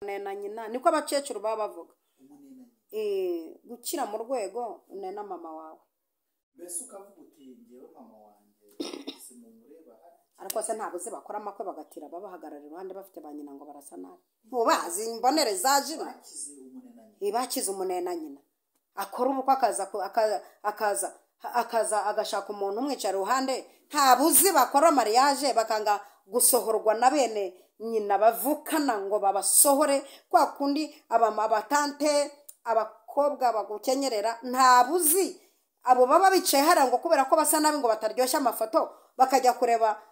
unena nyina niko abakecuru baba bavuga. Gukira mu rwego unena mama wawe. Mbese ukavuga uti ngewe mama wanjye simumureba ariko se ntabuze bakora amakwe bagatira babahagarara iruhande bafite ba nyina ngo barasa nabi. Ntubazi imbonere zaje bakize umunena nyina akora ubukwe akaza agashaka umuntu umwicara iruhande ntabuze bakora mariage bakanga gusohorwa na bene nyina bavukana ngo babasohore kwa kundi abatante abakobwa bagukenyerera ntabuzi abo baba bicaye harango kubera ko basa nabi ngo bataryoshya amafoto bakajya kureba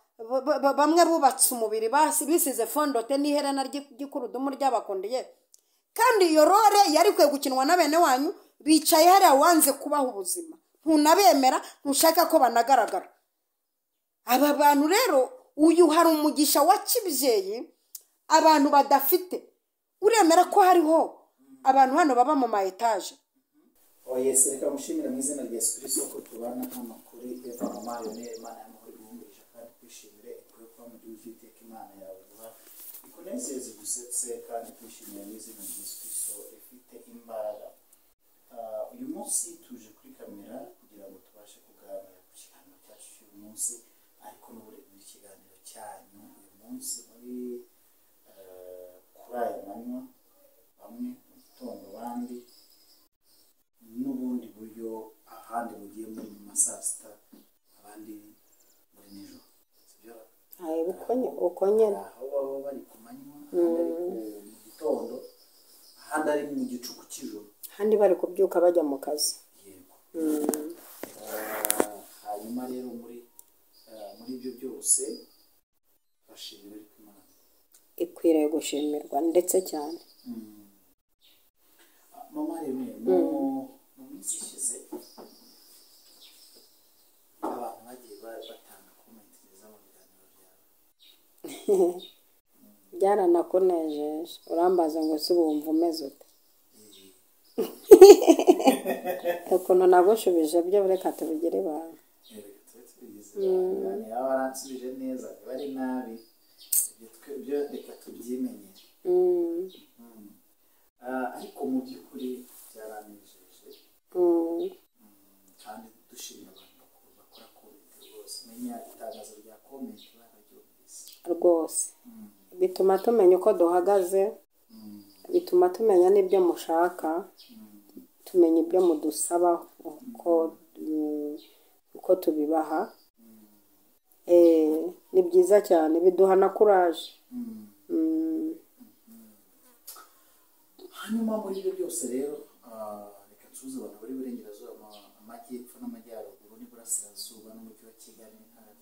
bamwe bubatse umubiri bisize fondote n'iherena ry'ikurudumu ryabakundiye kandi iyo role yari kwe gukinwa na bene wanyu bicaye hariya wanze kubaho ubuzima ntunabemera ntushaka ko banagaragara. Aba bantu rero uyu hari umugisha wa kibyeyi abantu badafite uremera ko hariho abantu hano baba mu ma etage. Yes, reka mushimira mu izina rya Yesu Kristo ko tubana hano kuri Eva Mama Yone Imana y'amahoro ibumvisha kandi kwishimire kuri kwa mu gihugu cy'iteka Imana yawe guha ikunezeze gusetse kandi kwishimira mu izina rya Yesu Kristo ifite imbaraga. Uyu munsi tuje kuri kamera kugira ngo tubashe kuganira ku kiganiro cyacu cy'uyu munsi ariko n'uburebure ikiganiro cyanyu uyu munsi muri kuri aya manywa bamwe mu gitondo abandi n'ubundi buryo ahandi bugiye muri saa sita abandi muri nijoro sibyo ukonyene aho baba bari ku manywa ahandi ari mu gitondo ahandi ari mu gicuku cy'ijoro ahandi bari kubyuka bajya mu kazi. Yego. Hanyuma rero muri ibyo byose bashimira ariko Imana ikwiriye gushimirwa ndetse cyane. Mama rero mu minsi ishize abantu bagiye batanga komenti nziza mu biganiro byawe byaranakunejeje urambaza ngo si wumva umeze ute ukuntu nagushubije byo reka tubigire ibanga. yaba aransubije neza bari nabi ibyo reka tubyimenyere. Ariko mu by'ukuri byaranejeje kandi dushimira abantu bakora komenti rwose menya itangazo rya komenti bararyumvise rwose bituma tumenya uko duhagaze bituma tumenya n'ibyo mushaka tumenya ibyo mudusaba uko tubibaha. Ni byiza cyane biduha na kuraje. Hanyuma muri ibyo byose rero reka tuzi abantu bari burengerazuba amajyepfo n'amajyaruguru n'iburasirazuba n'umujyi wa Kigali n'intara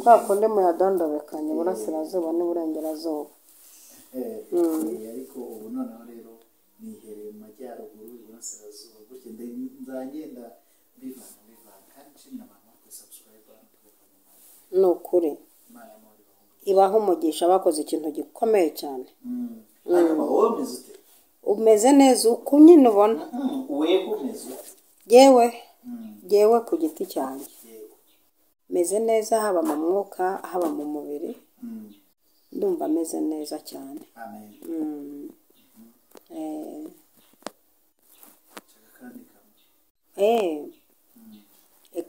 kwa kundi muyadondobekanye iburasirazuba n'iburengerazuba. Ariko ubu noneho rero nihereye mu majyaruguru iburasirazuba gutya nzagenda mbivana kandi nshimira abantu bari subscribe ni ukuri ibaho umugisha bakoze ikintu gikomeye cyane. Umeze neza uko nyine ubona yewe ku giti cyanjye meze neza haba mu mwuka haba mu mubiri ndumva meze neza cyane.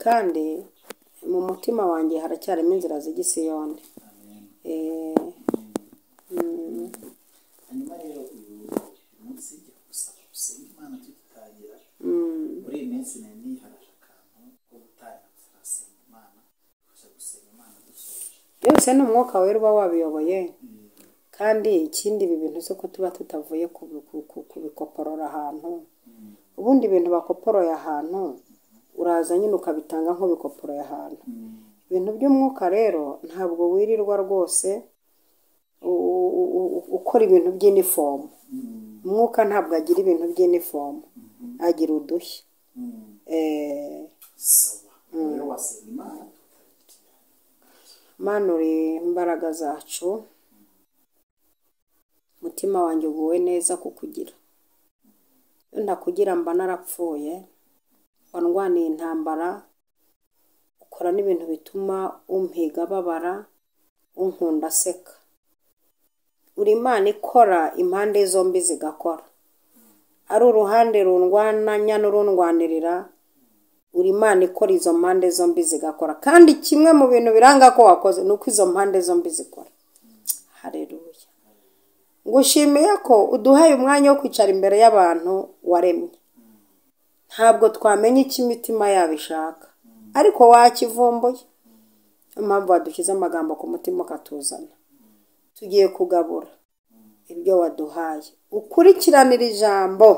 Kandi mu mutima wanjye haracyarimo inzira z'igisiyoni. Hanyuma rero uyu munsi njya gusaba gusenga Imana tugitangira muri iyi minsi nari haraje akantu ko gutangira turasenga Imana gusa gusenga Imana dusoje byose ni umwuka wera uba wabiyoboye. Kandi ikindi ibi bintu se ko tuba tutavuye kubikoporora ahantu ubundi ibintu bakoporoye ahantu uraza nyine ukabitanga nk'ubikoporoye ahantu. Ibintu by'umwuka rero ntabwo wirirwa rwose ukora ibintu by'inifomu. Umwuka ntabwo agira ibintu by'inifomu agira udushya. Mana uri imbaraga zacu umutima wanjye uguwe neza kukugira iyo ntakugira mba narapfuye. Wandwaniye intambara ukora n'ibintu bituma umpiga babara unkunda aseka, uri Imana ikora impande zombi zigakora, ari uruhande rundwananya n'urundwanirira, uri Imana ikora izo mpande zombi zigakora, kandi kimwe mu bintu biranga ko wakoze ni uko izo mpande zombi zikora. Haleluya. Ngushimiye ko uduhaye umwanya wo kwicara imbere y'abantu waremye. Ntabwo twamenya icyo imitima yabo ishaka, ariko wakivumbuye. Impamvu wadushyize amagambo ku mutima ukatuzana, tugiye kugabura ibyo waduhaye. Ukurikiranira ijambo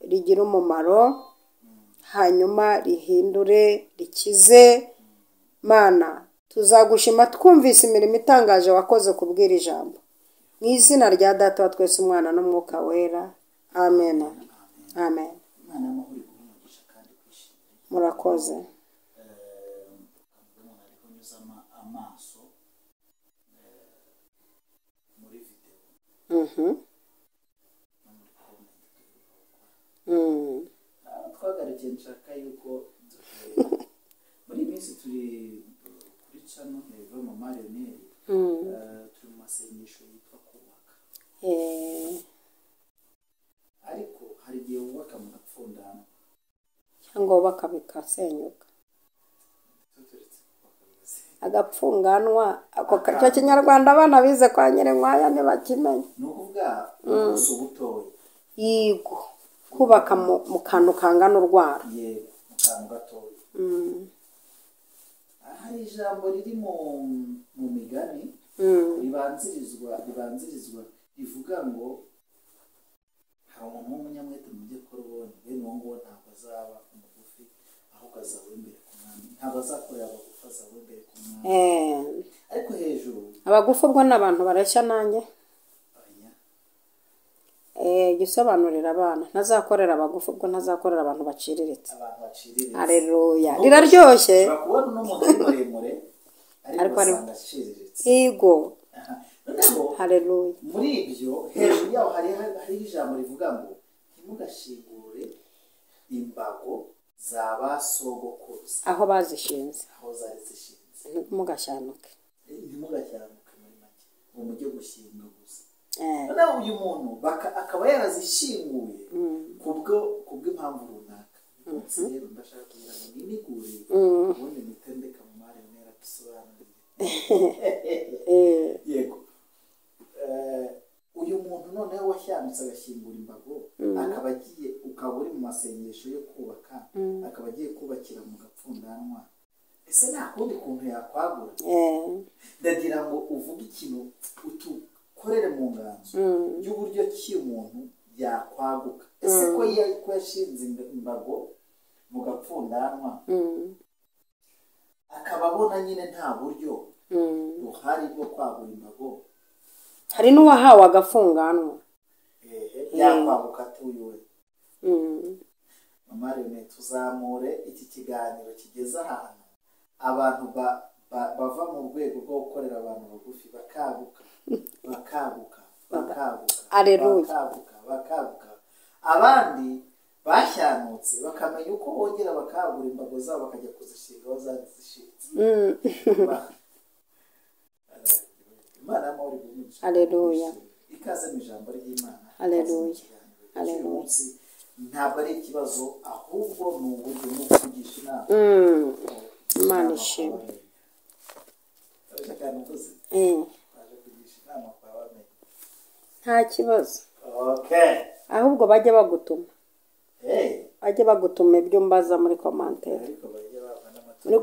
rigira umumaro, hanyuma rihindure, rikize. Mana, tuzagushima twumvise imirimo itangaje wakoze kubwira ijambo. Mu izina rya Data wa twese, Umwana n'Umwuka Wera. Amen. Amen. Murakoze. twagarukiye nshaka yuko muri minsi turi kuri channel Eva Mama Lionel, turi mu masengesho yitwa kubaka. Ariko hari igihe wubaka mu gapfundano cyangwa wubaka bikasenyuka. Agapfunganwa ako cyo Kinyarwanda abana bize kwa Nyirinkwaya ntibakimenya. Ni ukuvuga ubuso butoya. Yego, kubaka mu kantu kangana urwara. Yego, mu kantu gatoya. Hari ijambo riri mu migani ribanzirizwa rivuga ngo hari umuntu w'umunyamwete mu byo akora ubonye, bene uwo nguwo ntabwo azaba umugufi, ahubwo azaba imbere ku mwami. Ntabwo azakorera abagufi, azaba imbere ku mwami. Ariko hejuru abagufi ubwo n'abantu bareshya nanjye. Gisobanurira abana, ntazakorera abagufi ubwo ntazakorera abantu baciriritse. Haleluya. Riraryoshye. Bakubona n'umuntu ari muremure ariko asanga aciriritse. Yego. Haleluya. Muri ibyo hejuru yaho hari ijambo rivuga ngo ntimugashingure imbago za basogokuruza. Aho bazishinze. Aho zari zishinze. Ntimugashyanuke. Ntimugashyanuke muri make, ngo mujye gushinga gusa. Noneho uyu muntu akaba yarazishinguye kubw'impamvu runaka. Rero ndashaka kugira ngo ninigure ubundi mutendeka mu mari nera bisobanuriye. Yego. Uyu muntu noneho washyamutse agashingura imbago, akaba agiye, ukaba uri mu masengesho yo kubaka, akaba agiye kubakira mu gapfundanwa. Ese nta kundi kuntu yakwagura? Ndagira ngo uvuge ikintu utukorere mu nganzo y'uburyo ki umuntu yakwaguka. Ese ko yashinze imbago mu gapfundanwa akaba abona nyine nta buryo buhari bwo kwagura imbago, hari n'uwahawe agafunganwa yakwaguka atuye. Mama Lionel, tuzamure iki kiganiro kigeze ahantu abantu bava mu rwego rwo gukorera abantu bagufi bakaguka. Aleluya. Bakaguka. Abandi bashanutse bakamenya uko bongera bakagura imbago zabo bakajya kuzishinga aho zari zishinze. Aleluya. Ikaze mu ijambo ry'Imana. Aleluya. Aleluya. Ntabwo ari ikibazo, ahubwo ni uburyo bwo kugisha inama. Imana ishimwe. Nta kibazo. Ahubwo bajye bagutuma. Bajye bagutuma ibyo mbaza muri commentaire. Muri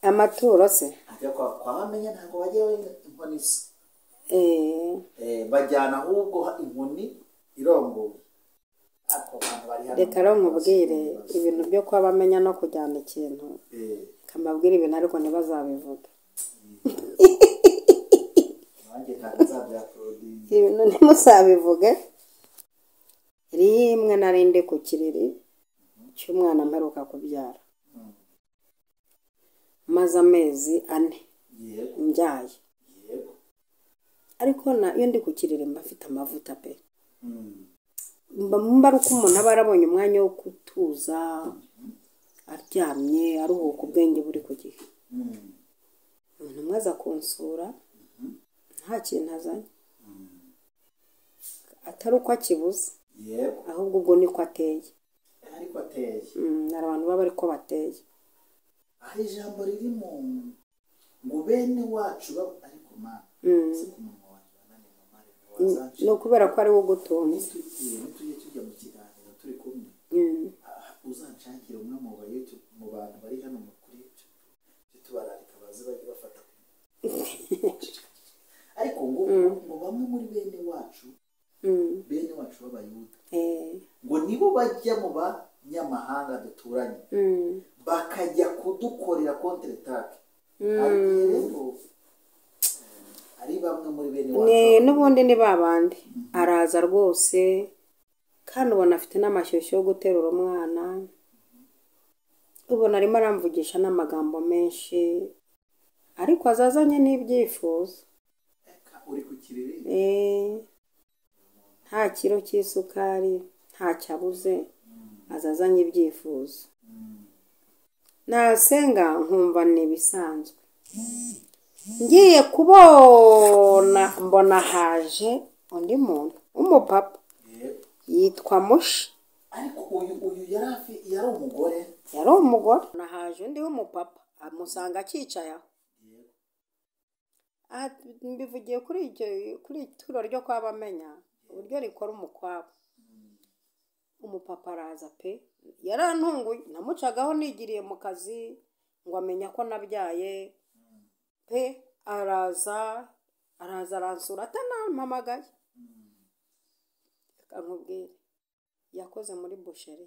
amaturo se. Kwamenya ntabwo bajye inkoni se. Bajyana ahubwo inkoni irongoye. Reka rero nkubwire ibintu byo kuba bamenya no kujyana ikintu, kamabwira ibintu ariko ntibazabivuga. Ibintu ntimuzabivuge. Rimwe narinde ku kiriri cy'umwana mperuka kubyara, maze amezi 4 mbyaye, ariko iyo ndi ku kiriri mba mfite amavuta pe. Mba uko umuntu aba arabonye umwanya wo kutuza, aryamye aruhuka, ubwenge buri ku gihe. umuntu umwe aza kunsura nta kintu azanye atari uko akibuze yego ahubwo ubwo niko ateye ariko ateye hari abantu baba ariko bateye hari ijambo riri mu bene wacu ariko mana si ku munwa wanjye bananiye mamare wazanje ni ukubera ko ari wo ugutunze nitujye tujya mu kiganiro turi kumwe uzanshakire umwe mu bantu bari hano kuri tubararika baze bajye bafata ariko ngo bamwe muri bene wacu b'abayuda ngo nibo bajya mu banyamahanga duturanye bakajya kudukorera contre-attaque rero ari bamwe muri bene wacu n'ubundi ni babandi araza rwose kandi ubona afite n'amashyushyu yo guterura umwana ubona arimo aramvugisha n'amagambo menshi ariko azazanye n'ibyifuzo uri ku kirere nta kiro cy'isukari ntacyo abuze azazanye ibyifuzo nasenga nkumva ni ibisanzwe ngiye kubona mbona haje undi muntu w'umupapa yitwa Mushi ariko uyu yari umugore nahaje undi w'umupapa amusanga akicaye aho mbivugiye kuri ituro ryo kwabamenya uburyo rikora umukwabo umupapa araza pe yarantunguye namucagaho nigiriye mu kazi ngo amenya ko nabyaye pe araza aransura atanampamagaye reka nkubwire yakoze muri busheri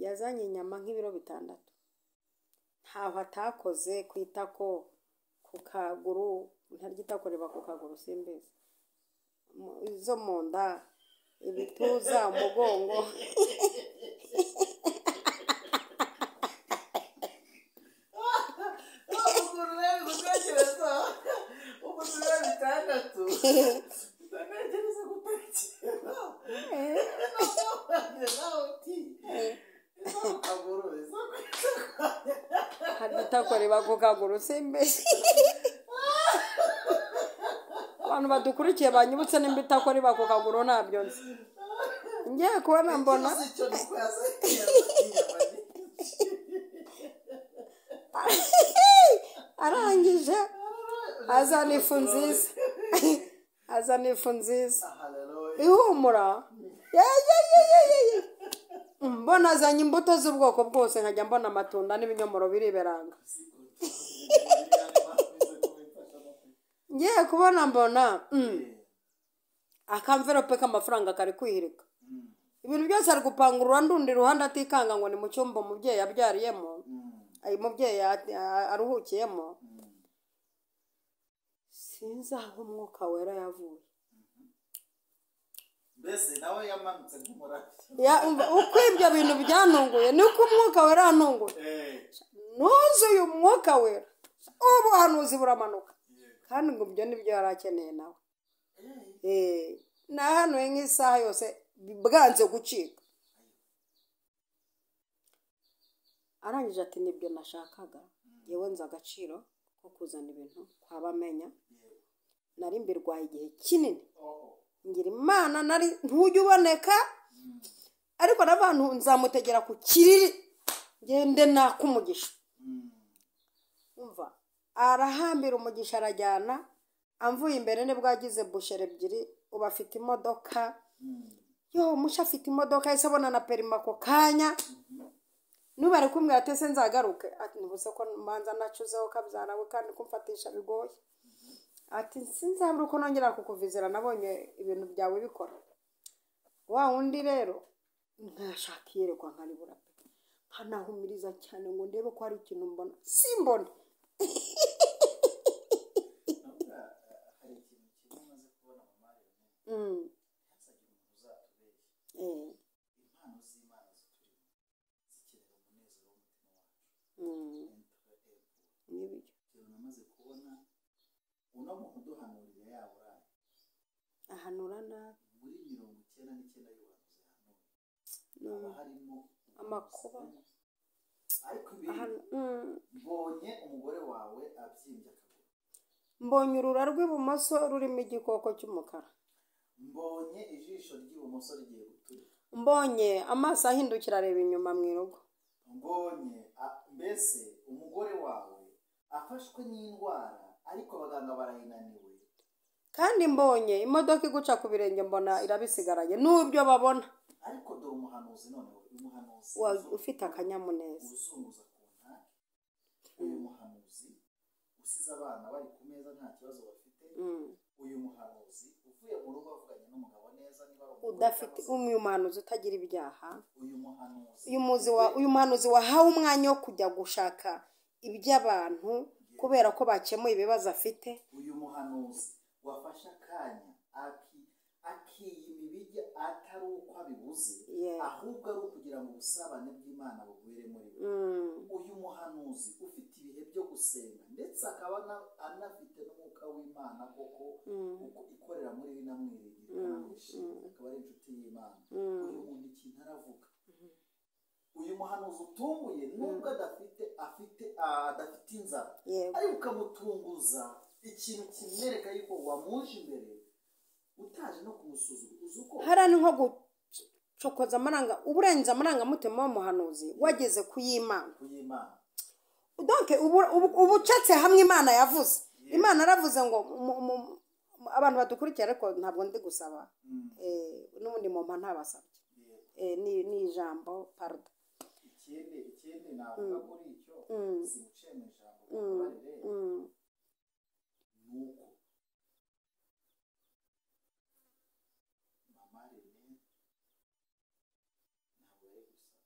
yazanye inyama nk'ibiro 6 ntaho atakoze ku itako ku kaguru ntarya itako riba ku kaguru simbizi izo mu nda ibituza umugongo itako riba ku kaguru simbizi abantu badukurikiye banyibutse nimba itako riba ku kaguru ntabyo nzi ngiye kubona mbona arangije azana ifu nziza ihumura mbona azanye imbuto z'ubwoko bwose nkajya mbona amatunda n'ibinyomoro biriberanga ngiye kubona mbona akamverope k'amafaranga kari kwihirika ibintu byose ari gupangurura ndundi ruhande atikanga ngo ni mu cyumba umubyeyi yabyariyemo ayi mubyeyi aruhukiyemo sinzi aho umwuka wera yavuye mbese nawe yamanutse nk'umurabyo uko ibyo bintu byantunguye niko umwuka wera yantunguye nuzuye umwuka wera ubuhanuzi buramanuka kandi ngo ibyo nibyo yari akeneye nawe nahanuye nk'isaha yose bwanze gucika arangije ati nibyo nashakaga yewe nzi agaciro ko kuzana ibintu kwabamenya nari mbirwaye igihe kinini ngira imana nari ntujya uboneka ariko n'abantu nzamutegera ku kiriri ngende nakumugisha umva arahambira umugisha arajyana amvuye imbere nibwo agize busheri ebyiri uba afite imodoka Mushi afite imodoka yahise abona na perima ako kanya nuba ari kumwe atese nzagaruke ati nibuse ko mbanza nacuzeho kabyara we kandi kumfatisha bigoye ati sinzabura uko nongera kukuvizira nabonye ibintu byawe bikora wa wundi rero nkashaka yerekwa nkaribura nkanahumiriza cyane ngo ndebe ko hari ikintu mbona simbone impano z'Imana zikenera umunezero w'umutima wacu namaze kubona uno muntu uduhanurira yaburaye ahanura nabi muri 99 y'ubuhanuzi haba harimo amakuba ariko ibindi mbonye umugore wawe abyimbye akaguru, mbonye urura rw'ibumoso rurimo igikoko cy'umukara, mbonye ijisho ry'ibumoso rigiye guturika, mbonye amaso ahindukira areba inyuma mu irugo, mbonye mbese umugore wawe afashwe n'indwara ariko abaganga barayinaniwe, kandi mbonye imodoka iguca ku birenge mbona irabisigaranye n'ubyo babona. ariko dore umuhanuzi noneho, umuhanuzi ufite akanyamuneza, uzunguza ku ntake, uyu muhanuzi usize abana bari ku meza nta kibazo bafite, uyu muhanuzi uvuye mu rugo avuganye n'umugabo neza, niba udafite uyu muhanuzi utagira ibyaha, uyu muhanuzi wahawe umwanya wo kujya gushaka iby'abantu kubera ko bakemuye ibibazo afite, uyu muhanuzi wafashe akanya akiyima ibijya atari uko abibuze, ahubwo ari ukugira ngo ubusabane bw'Imana bugwire muri we. Uyu muhanuzi ufite ibihe byo gusenga ndetse akaba anafite n'umwuka w'Imana koko ikorera muri we, namwiringira akamwishimira, akaba ari inshuti y'Imana. Uyu muntu ikintu aravuga, uyu muhanuzi utunguye nubwo adafite inzara, ariko ukamutunguza ikintu kimwereka yuko wamuje imbere utaje no kumusuzuma, uzi uko hariya ni nko gucokoza uburenze amarangamutima w'umuhanuzi wageze ku y'Imana. Donc ubucatse hamwe Imana yavuze, Imana aravuze ngo abantu badukurikira, ariko ntabwo ndi gusaba n'ubundi muntu ntabasabye, ni ijambo pardon. ikindi navuga kuri icyo simuciye mu ijambo kubarire nuko mama Rene ntabwo ari gusaba,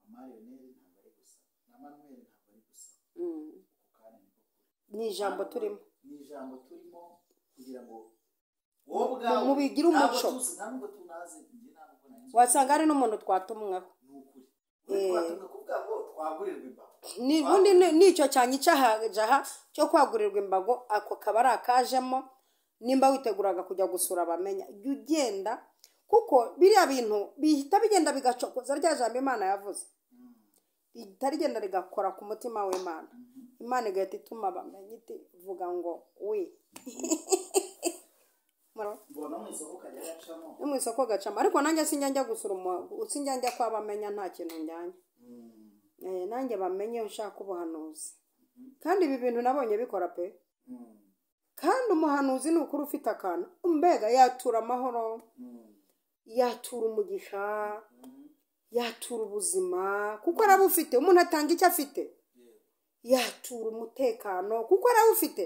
mama Rene ntabwo ari gusaba, na Manuel ntabwo ari gusaba, uko kandi niko kuri, ni ijambo turimo kugira ngo wowe ubwawe mubigire umuco, ntabwo tunazi, wasanga hari n'umuntu twatumwaho, twatumwe kuvuga ngo twagurirwa imbago, ubundi nicyo cyane icyaha cyo kwagurirwa imbago, ako kaba ari akajemo. Nimba witeguraga kujya gusura abamenya, jya ugenda, kuko biriya bintu bihita bigenda bigacokoza rya jambo Imana yavuze, rihita rigenda rigakora ku mutima w'Imana, Imana igahita ituma bamenya iti vuga ngo we mbona mu isoko kajya gacamo, no mu isoko gacamo, ariko nanjye sinjya njya gusura sinjya njya kwa bamenya, nta kintu njyanye, nanjye bamenye nshaka ubuhanuzi, kandi ibi bintu nabonye bikora pe, kandi umuhanuzi ni ukuri ufite akantu, mbega yatura amahoro, yatura umugisha, yatura ubuzima, kuko arabufite. Umuntu atanga icyo afite, yatura umutekano kuko arawufite,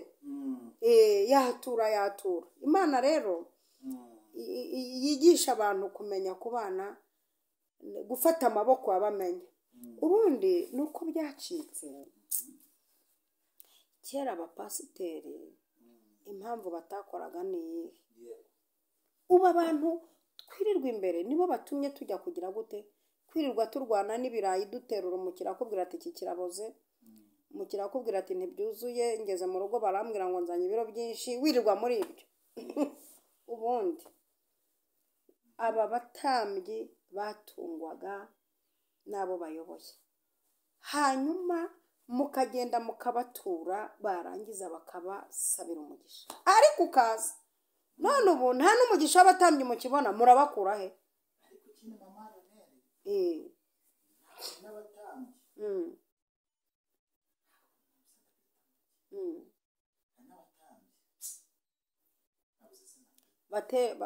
yatura. Imana rero yigisha abantu kumenya kubana, gufata amaboko abamenya. Ubundi nuko byacitse kera, abapasiteri impamvu batakoraga ni iyihe? Ubu abantu twirirwa imbere nibo batumye tujya kugira gute, kwirirwa turwana n'ibirayi duterura, umukiriya akubwira ati iki kiraboze, umukiriya akubwira ati ntibyuzuye, ngeze mu rugo barambwira ngo nzanye ibiro byinshi, wirirwa muri ibyo. Ubundi aba batambyi batungwaga n'abo bayoboye, hanyuma mukagenda mukabatura, barangiza bakabasabira umugisha, ariko ukaza none ubu nta n'umugisha w'abatambyi mukibona, murabakura he? ariko kino mama Rene n'abatambyi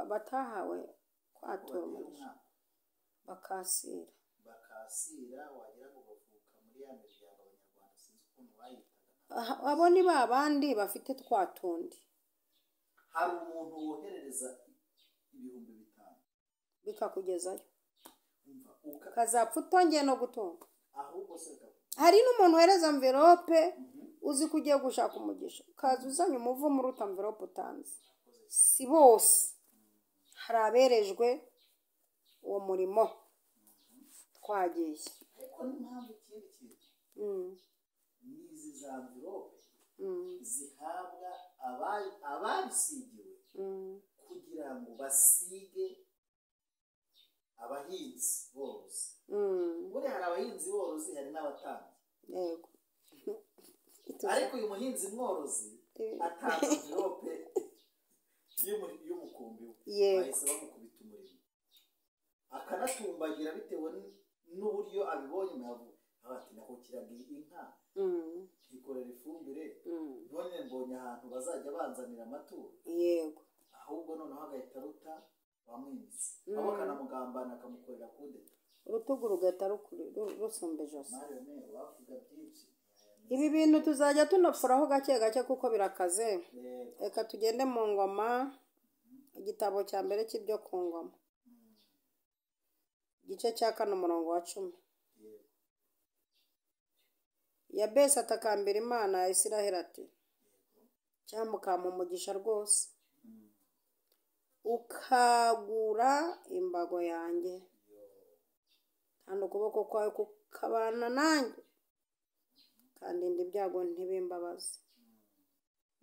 batahawe kwatura umugisha, bakasira wagira ngo bavuka muri ya miryango Abanyarwanda sinzi ukuntu bayitaga, abo ni ba bandi bafite twa tundi. hari umuntu woherereza 5,000 bikakugezayo, kazapfa utongeye no gutunga. ahubwo se hari n'umuntu wohereza envelope uzi ko ugiye gushaka umugisha, ukaza uzanye umuvumo uruta envelope utanze. Si bose, hari aberejwe uwo murimo twagiye. ariko n'impamvu ikindi kintu n'izi za envelope zihabwa ababisigiwe kugira ngo basige abahinzi bose, ubundi hari abahinzi borozi hari n'abatambyi. yego Ariko uyu muhinzi mworozi atanga envelope y'umukumbi we. Yego. Bahise bamukubita umurimo. Akanatumbagira bitewe n'uburyo abibonye muyavuga. Ati nakukiraga inka. Ikorera ifumbire. None mbonye ahantu bazajya banzanira amaturo. yego Ahubwo noneho agahita ruta bamwimitse. Abo akanamugambana akamukorera kudeta. urutugu rugahita rusumba ijosi. Mario ne wavuga byinshi. Ibi bintu tuzajya tunafuraho gake gake kuko birakaze. Reka tugende mu ngoma, igitabo cya mbere cy'ibyo ku ngoma, igice cya 4 umurongo wa 10. Yabesi atakambira Imana ya Isiraheli ati cyamukampa umugisha rwose ukagura imbago yanjye kandi ukuboko kwawe kukabana nanjye kandi ndi ibyago ntibimbabaze.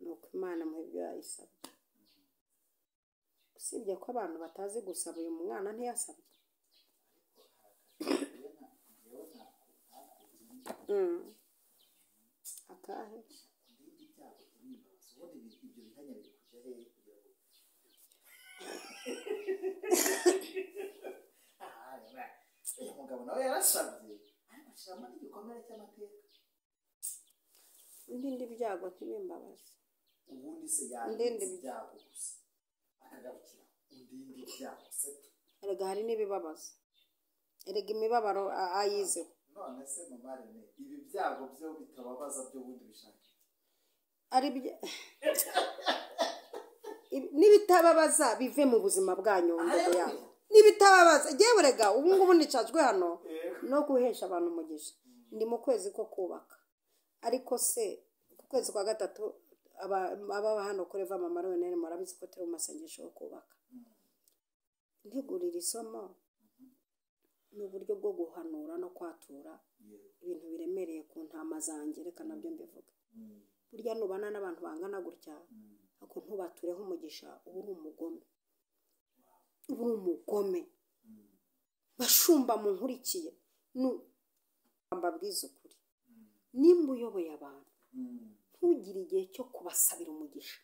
Nuko Imana mu ibyo yayisabye. Usibye ko abantu batazi gusaba, uyu mwana ntiyasabye. Akahe umugabo nawe yarasabye ariko ashyiramo n'igikomere cy'amateka. ndindi ibyago ntibimbabaze. Ubundi se yandinde ibyago gusa akagarukira undinde ibyago se. Erega hari n'ibibabaza. Erega imibabaro ayizeho. None se mama Rene ibi byago byo bitababaza byo bundi bishaka ari n'ibitababaza bive mu buzima bwanyu ndego yawe. N'ibitababaza yewe rega ubu ngubu nicajwe hano no guhesha abantu umugisha. Ndi mu kwezi ko kubaka. Ariko se ku kwezi kwa 3 aba hano kuri va mama Rene murabizi ko turi mu masengesho yo kubaka. Ntegurira isomo mu buryo bwo guhanura no kwatura ibintu biremereye ku ntama zanjye. Reka nabyo mbivuga. Burya nubana n'abantu bangana gutya ako ntubatureho umugisha ubu uri umugome. Ubu uri umugome. Bashumba mu nkurikiye mbabwiza ukuri. Nimba uyoboye abantu ntugire igihe cyo kubasabira umugisha.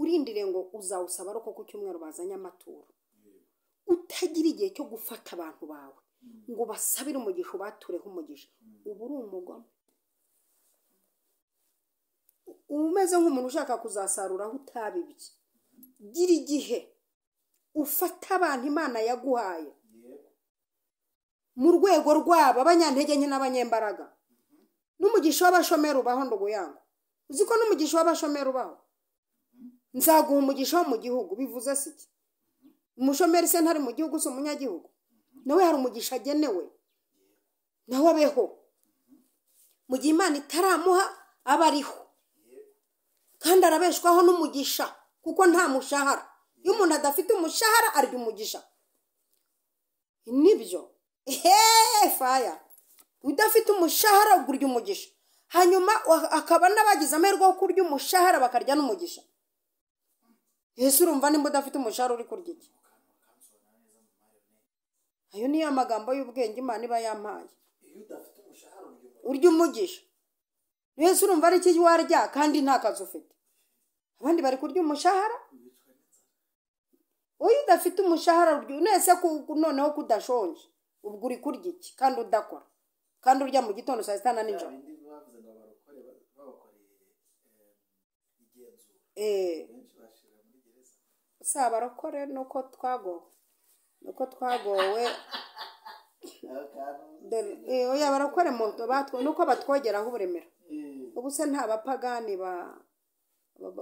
Urindire ngo uzawusaba ariko ku cyumweru bazanye amaturo. Utagira igihe cyo gufata abantu bawe ngo basabire umugisha ubatureho umugisha. Ubu uri umugome. Umeze nk'umuntu ushaka kuzasarura aho utabibye. Gira igihe ufata abantu Imana yaguhaye mu rwego rwabo abanyantege nke n'abanyembaraga. N'umugisha w'abashomeri ubaho nduguyango. Uzi ko n'umugisha w'abashomeri ubaho? Nzaguha umugisha wo mu gihugu bivuze siki? Umushomeri se ntari mu gihugu se umunyagihugu? Nawe hari umugisha agenewe. Nawe abeho. Mu gihe Imana itaramuha aba ariho. Kandi arabeshwaho n'umugisha kuko nta mushahara. Iyo umuntu adafite umushahara arya umugisha. Nibyo. Faya. Udafite umushahara ugurya umugisha. Hanyuma akaba n'abagize amahirwe yo kurya umushahara bakarya n'umugisha. Yesu urumva nimba udafite umushahara uri kurya iki? Ayo niyo amagambo y'ubwenge Imana iba yampaye. Iyo udafite umushahara urya umugisha. Yesu urumva ari iki warya kandi nta kazi ufite. Abandi bari kurya umushahara. Oya udafite umushahara urya nese noneho kudashonje. Ubwo uri kurya iki kandi udakora. Kandi urya mu gitondo saa 6 na nijoro. Saba barokore nuko twagowe oya barokore muntu nuko batwogeraho uburemera. Ubu se nta bapagani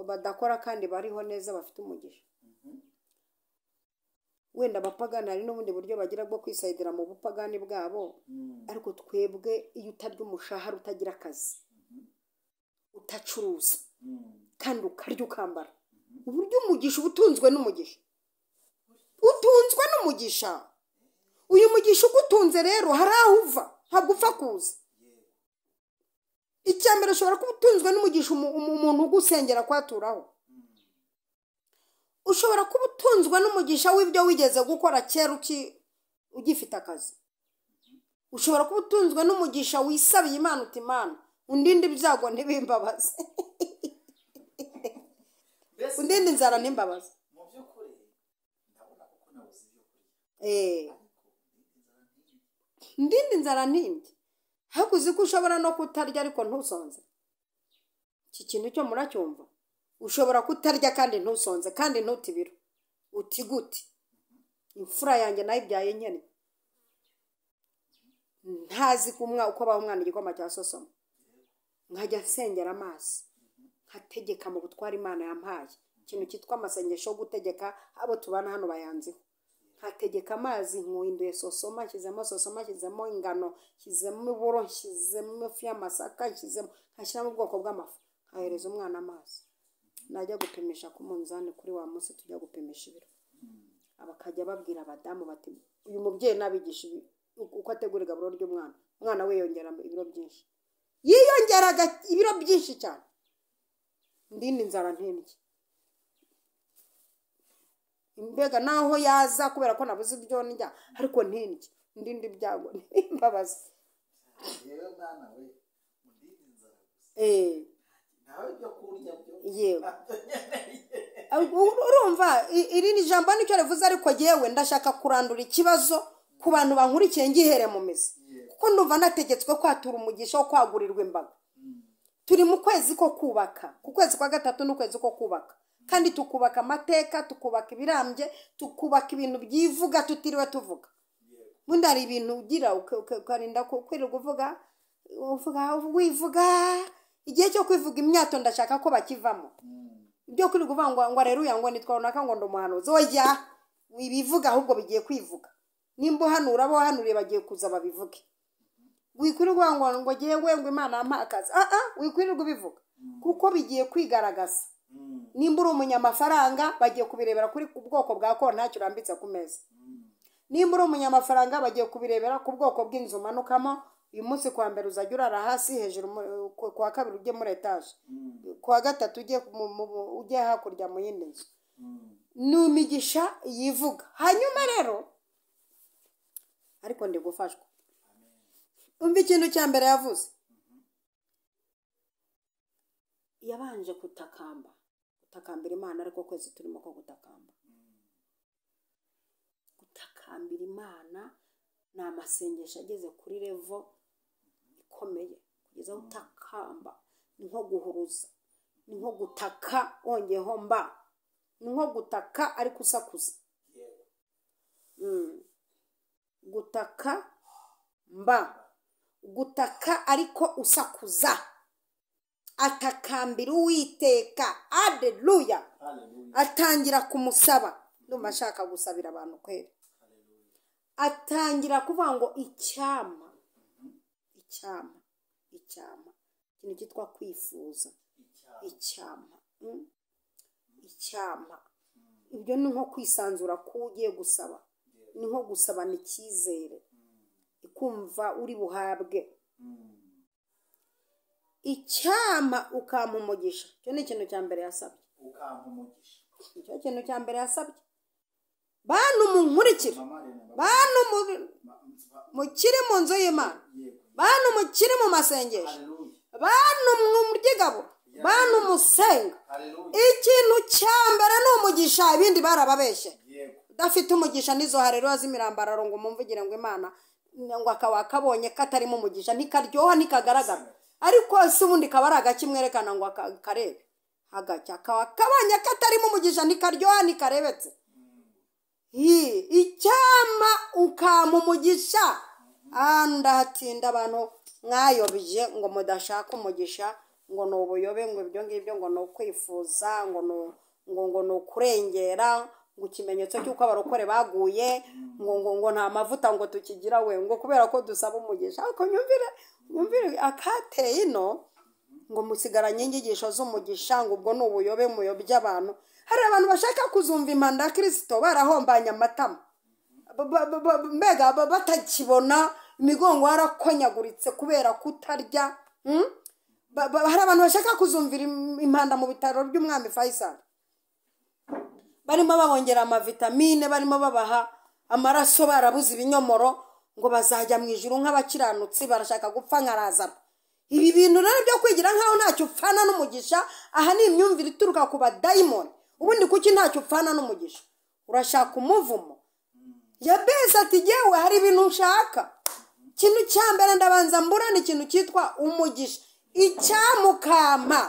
badakora kandi bariho neza bafite umugisha. Wenda abapagani hari n'ubundi buryo bagira bwo kwisayidira mu bupagani bwabo. Ariko twebwe iyo utarya umushahara utagira akazi utacuruza kandi ukarya ukambara uburyo umugisha ubutunzwe n'umugisha. Utunzwe n'umugisha. Uyu mugisha ugutunze rero hari aho uva ntabwo upfa kuza. Icyambere ushobora kuba utunzwe n'umugisha umuntu ugusengera kwaturaho. Ushobora kuba utunzwe n'umugisha w'ibyo wigeze gukora kera ugifite akazi. ushobora kuba utunzwe n'umugisha wisabiye Imana uti Imana undinde ibyago ntibimbabaze undinde inzara n'imbabazi. mu by'ukuri ndabona kuko nabuze ibyo kurya ndinde inzara ntimbye. ariko uzi ko ushobora no kutarya ariko ntusonze. iki kintu cyo muracyumva? ushobora kutarya kandi ntusonze kandi ntutibiro uti gute? imfura yanjye nayibyaye nyene ntazi uko abaho umwana igikoma cya sosoma, nkajya nsengera amazi nkategeka mu butwara Imana yampaye. ikintu cyitwa amasengesho yo gutegeka abo tubana hano bayanziho. nkategeka amazi nkuhinduye sosoma, nshyizemo sosoma, nshyizemo ingano, nshyizemo uburo, nshyizemo ifu y'amasaka, nkashyiramo ubwoko bw'amafu, nkahereza umwana amazi. najya gupimisha ku munzani kuri wa munsi tujya gupimisha ibiro, abakajya babwira abadamu bati uyu mubyeyi nabigisha uko ategura igaburo ry'umwana, umwana we yongera ibiro byinshi, yiyongeraga ibiro byinshi cyane. ndinde inzara ntindye. mbega naho yaza kubera ko nabuze ibyo ndya ariko ntindye, ndinde ibyago n'imbabazi. yewe mwana we undinde inzara gusa nawe ibyo kurya byo yewe urumva iri ni jambo nicyo rivuze. ariko yewe ndashaka kurandura ikibazo ku bantu bankurikiye ngihere mu mizi, kuko ndumva nategetswe kwatura umugisha wo kwagurirwa imbaga. turi mu kwezi ko kubaka, ku kwezi kwa gatatu n'ukwezi ko kubaka, kandi tukubaka amateka, tukubaka ibirambye, tukubaka ibintu byivuga tutiriwe tuvuga. bundi hari ibintu ugira ukarinda kwirirwa wivuga. igihe cyo kwivuga imyato ndashaka ko bakivamo. ibyo kwirirwa uvuga ngo areruya ngo nitwarunaka ngo ndumuhanuzi, oya wibivuga ahubwo bigiye kwivuga. nimba uhanura abo wahanuriye bagiye kuza babivuge. wikwirirwa ngo yewe ngo Imana yampakaza, wikwirirwa ubivuga kuko bigiye kwigaragaza. nimba uri umunyamafaranga bagiye kubirebera kuri ubwoko bwa konti ntacyo urambitse ku meza. nimba uri umunyamafaranga bagiye kubirebera ku bwoko bw'inzu umanukamo. uyu munsi kwa mbere uzajya urara hasi, hejuru kwa kabiri ujye muri etaje, kwa gatatu ujye hakurya mu yindi nzu. ni imigisha yivuga. hanyuma rero ariko ndi gufashwa. umva ikintu cya mbere yavuze, yabanje gutakambira Imana. ariko kwezi turimo ko gutakambira Imana ni amasengesho ageze kuri levo ikomeye, kugeza aho utakamba. ni nko guhuruza, ni nko gutaka wongeyeho mba, ni nko gutaka ariko usakuza. gutaka mba, gutaka ariko usakuza. atakambira Uwiteka. haleluya. atangira kumusaba. ndumva ashaka gusabira abantu kwera. atangira kuvuga ngo icyama, ikintu cyitwa kwifuza. icyama ibyo ni nko kwisanzura ko ugiye gusaba, ni nko gusabana icyizere, ikumva uri buhabwe. icyama ukampa umugisha. icyo ni ikintu cya mbere yasabye. icyo kintu cya mbere yasabye. bantu munkurikira, bantu mukiri mu nzu y'Imana, bantu mukiri mu masengesho, bantu muryigaburo, bantu musenga. ikintu cya mbere ni umugisha. ibindi barababeshye. udafite umugisha nizo hareruya z'imirambararo ngo mumvugire ngo Imana ngo akaba akabonye katarimo umugisha ntikaryoha ntikagaragara. ariko si ubundi kaba ari agakimwerekana ngo akarebe hagacya. akaba akabonye katarimo umugisha ntikaryoha ntikarebetse. icyama ukampa umugisha. ndahatinda abantu mwayobye ngo mudashaka umugisha, ngo ni ubuyobe, ngo ibyo ngibyo ngo ni ukwifuza, ngo ni ukurengera, ngo ikimenyetso cy'uko abarokore baguye, ngo nta mavuta ngo tukigira we, ngo kubera ko dusaba umugisha. ariko nyumvire akateye ino ngo musigaranye inyigisho z'umugisha, ngo ubwo ni ubuyobe muyobye abantu. hari abantu bashaka kuzumva impanda ya Kristo barahombanya amatama, mbega batakibona, imigongo yarakonyaguritse kubera kutarya. hari abantu bashaka kuzumvira impanda mu bitaro by'umwami Faisal, barimo babongera amavitamine, barimo babaha amaraso, barabuze ibinyomoro, ngo bazajya mu ijuru nk'abakiranutsi barashaka gupfa nka Lazaro. Ibi bintu rero byo kwigira nkaho ntacyo upfana n'umugisha, aha ni imyumvire ituruka ku badayimoni. Ubundi kuki ntacyo upfana n'umugisha? Urashaka umuvumo? Yabesi ati yewe hari ibintu nshaka. Ikintu cya mbere ndabanza mburana ikintu cyitwa umugisha, icyamukama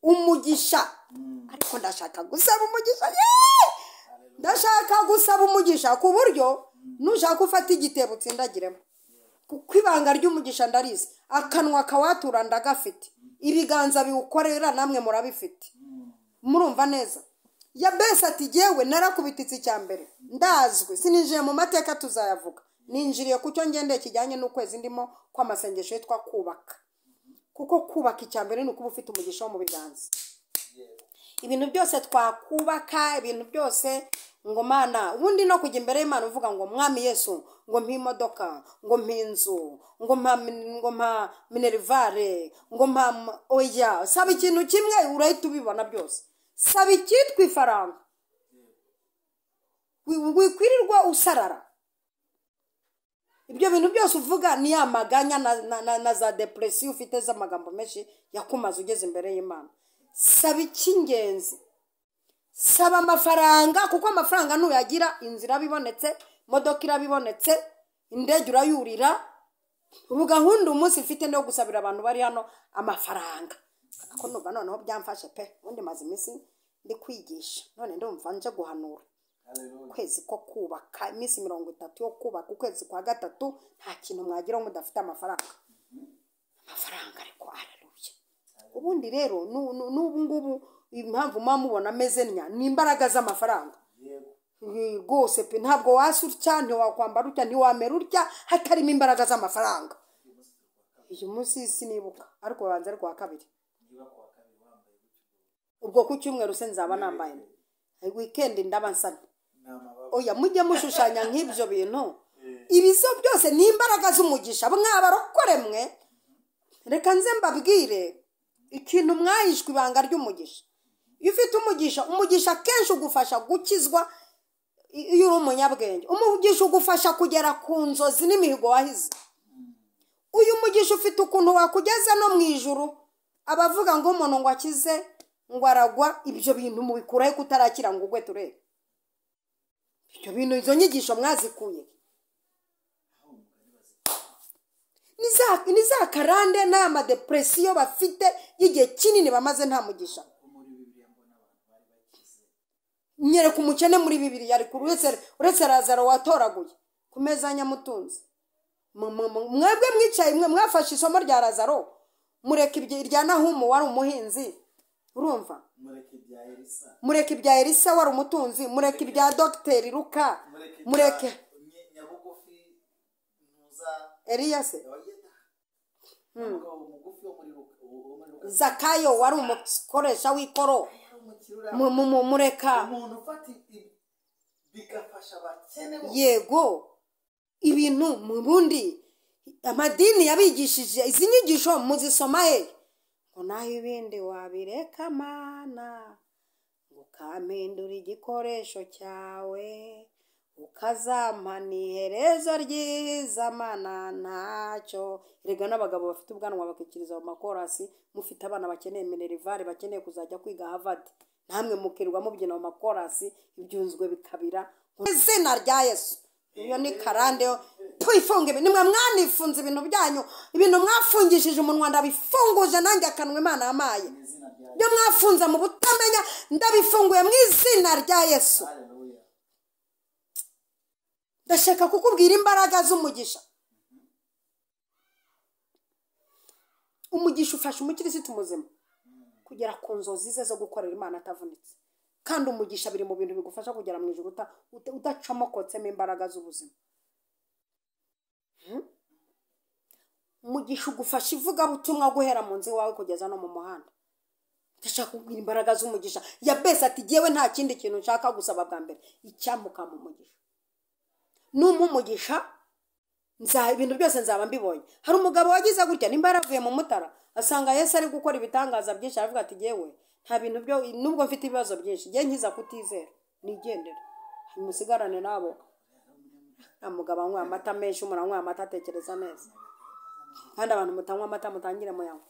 umugisha. Ariko ndashaka gusaba umugisha, ndashaka gusaba umugisha ku buryo nushaka ufata igitebo utsindagiremo, kuko ibanga ry'umugisha ndarizi. Akanwa kawatura ndagafite, ibiganza biwukorera namwe murabifite, murumva neza. Yabesi ati yewe narakubititse icya mbere, ndazwe sininjiye mu mateka tuzayavuga, ninjiriye ku cyo ngendeye kijyanye n'ukwezi ndimo kw'amasengesho yitwa kubaka. Kuko kubaka icya mbere ni ukuba ufite umugisha wo mu biganza. Ibintu byose twakubaka, ibintu byose ngo Mana, ubundi no kujya imbere y'Imana uvuga ngo Mwami Yesu, ngo mpa imodoka, ngo mpa inzu, ngo mpa minerivare, ngo mpa oya, saba ikintu kimwe urahita ubibona byose. Saba icyitwa ifaranga, wikwirirwa usarara. Ibyo bintu byose uvuga ni amaganya na za depression ufite z'amagambo menshi yakumaze ugeze imbere y'Imana. Saba icy'ingenzi, saba amafaranga, kuko amafaranga nuyagira inzira bibonetse, modoka irabibonetse, indege urayurira. Ubu gahunda umunsi mfite no gusabira abantu bari hano amafaranga. Ako numva noneho byamfashe pe, ubundi maze iminsi ndi kwigisha, none ndumva nje guhanura. Ukwezi ko kubaka, iminsi 30 yo kubaka, ukwezi kwa gatatu nta kintu mwagira ngo mudafite amafaranga. Amafaranga ariko haleluya. Ubundi rero n'ubu ngubu impamvu mubona ameze nya ni imbaraga z'amafaranga. Rwose pe ntabwo wasurya, ntiwakwambara utya, ntiwamera utya hatarimo imbaraga z'amafaranga. Uyu munsi sinibuka, ariko banze ari kwa kabiri. Ubwo ku cyumweru se nzaba nambaye, weekend ndaba nsana. Oya mujye mushushanya nk'ibyo bintu. Ibizo byose ni imbaraga z'umugisha. Mwabarokore mwe, reka nze mbabwire ikintu mwahishwe ibanga ry'umugisha. Iyo ufite umugisha kenshi ugufasha gukizwa. Iyo uri umunyabwenge, umugisha ugufasha kugera ku nzozi n'imihigo wahize. Uyu mugisha ufite ukuntu wakugeza no mu ijuru. Abavuga ngo umuntu ngo akize ngo aragwa, ibyo bintu mubikurahe kutarakira ngo ugwe turebe. Ibyo bintu izo nyigisho mwazikuye. Niza karande n'aya madepresiyo bafite y'igihe kinini bamaze nta mugisha. Nyereka umukene muri Bibiliya ari uretse Lazaro watoraguye ku meza Nyamutunzi. Mwebwe mwicaye mwe mwafashe isomo rya Lazaro, mureka irya Nahumu wari umuhinzi, urumva? Mureka ibya Elisa wari umutunzi, mureka ibya Dr. Luka, mureke Nyabugufi Eliya se. Zakayo wari umukoresha w'ikoro, mureka umuntu ufata bigafasha abakene. Yego, ibintu mu bundi amadini yabigishije izi nyigisho muzisoma he ngo naho ibindi wabireka Mana, ukampindura igikoresho cyawe, ukazampa iherezo ryiza Mana ntacyo. Erega n'abagabo bafite ubwanwa bakikiriza mu makorasi, mufite abana bakeneye minerivare, bakeneye kuzajya kwiga Harvard, namwe mukirwa mubyina mu makorasi, ibyunzwe bikabira mu izina rya Yesu. Iyo ni karande yo twifunge. Nimwe mwanifunze ibintu byanyu, ibintu mwafungishije umunwa ndabifunguje nanjye akanwa Imana yamaye. Byo mwafunze mu butamenya ndabifunguye mu izina rya Yesu. Ndashaka kukubwira imbaraga z'umugisha. Umugisha ufasha umukirisitu muzima kugera ku nzozi ze zo gukorera Imana atavunitse. Kandi umugisha biri mu bintu bigufasha kugera mu ijuru udacomokotsemo imbaraga z'ubuzima. Umugisha ugufasha ivugabutumwa guhera mu nzu iwawe kugeza no mu muhanda. Ndashaka kubwira imbaraga z'umugisha. Yabesi ati yewe nta kindi kintu nshaka gusaba bwa mbere, icyamuka mu mugisha. N'umugisha ibintu byose nzaba mbibonye. Hari umugabo wagize gutya nimba yaravuye mu Mutara asanga Yesu ari gukora ibitangaza byinshi, aravuga ati yewe nta bintu byo, nubwo mfite ibibazo byinshi ngiye nkiza kutizera nigendera, musigarane nabo. umugabo anywa amata menshi umuntu anywa amata atekereza neza kandi abantu mutanywa amata mutangire muyanywa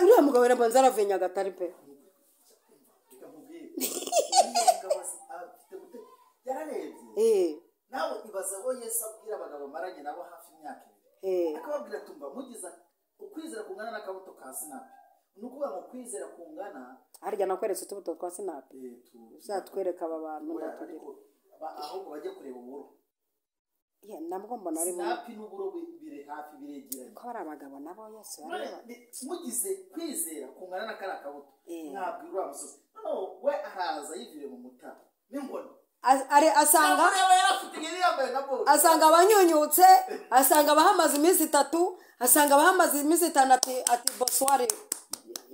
uriya mugabo rero mbonza aravuye Nyagatare pe nawe ibaza aho Yesu abwira abagabo maranye nabo hafi imyaka 2 akababwira tumba mugiza ukwizera kungana n'akabuto ka sinapi nukuvuga ngo kwizera kungana harya nakweretse utubuto twa sinapi uzatwereka aba bantu ndatugira ahubwo bajye kureba uburo nabwo mbona ari sinapi n'uburo bire hafi biregeranye ko ari abagabo nabo Yesu mugize kwizera kungana n'akari akabuto ntabwira amusozi no we araza yivire mu mutara n'imbona asanga abanyunyutse asanga abahamaze iminsi 3 asanga abahamaze iminsi 5 ati bonsoir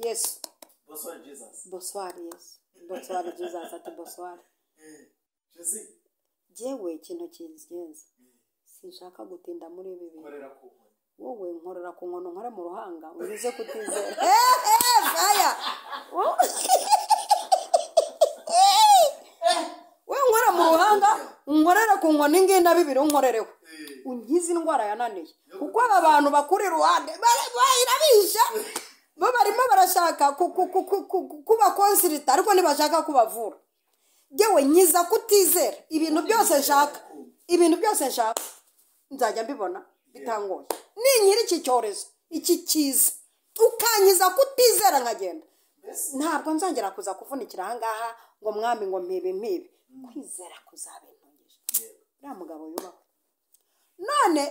Yesu bonsoir Jesus bonsoir Yesu bonsoir Jesus ati bonsoir Jesus jewe ikintu kingenza sinshaka gutinda muri ibi wowe nkorera ku nkono nkora mu ruhanga ungize kutizera faya nkora mu ruhanga nkorera ku nkoni ngenda bibiri unkorereho unkize indwara yananiye kuko aba bantu bakuri ruhande barabisha bo barimo barashaka kuba konsirita ariko ntibashaka kubavura yewe nkiza kutizera ibintu byose nshaka nzajya mbibona bitangoye ninkiri iki cyorezo iki kiza ukankiza kutizera nkagenda ntabwo nzongera kuza kuvunikira ahangaha ngo mwami ngo mpibe kwizera kuzabintungisha uriya mugabo yubaho none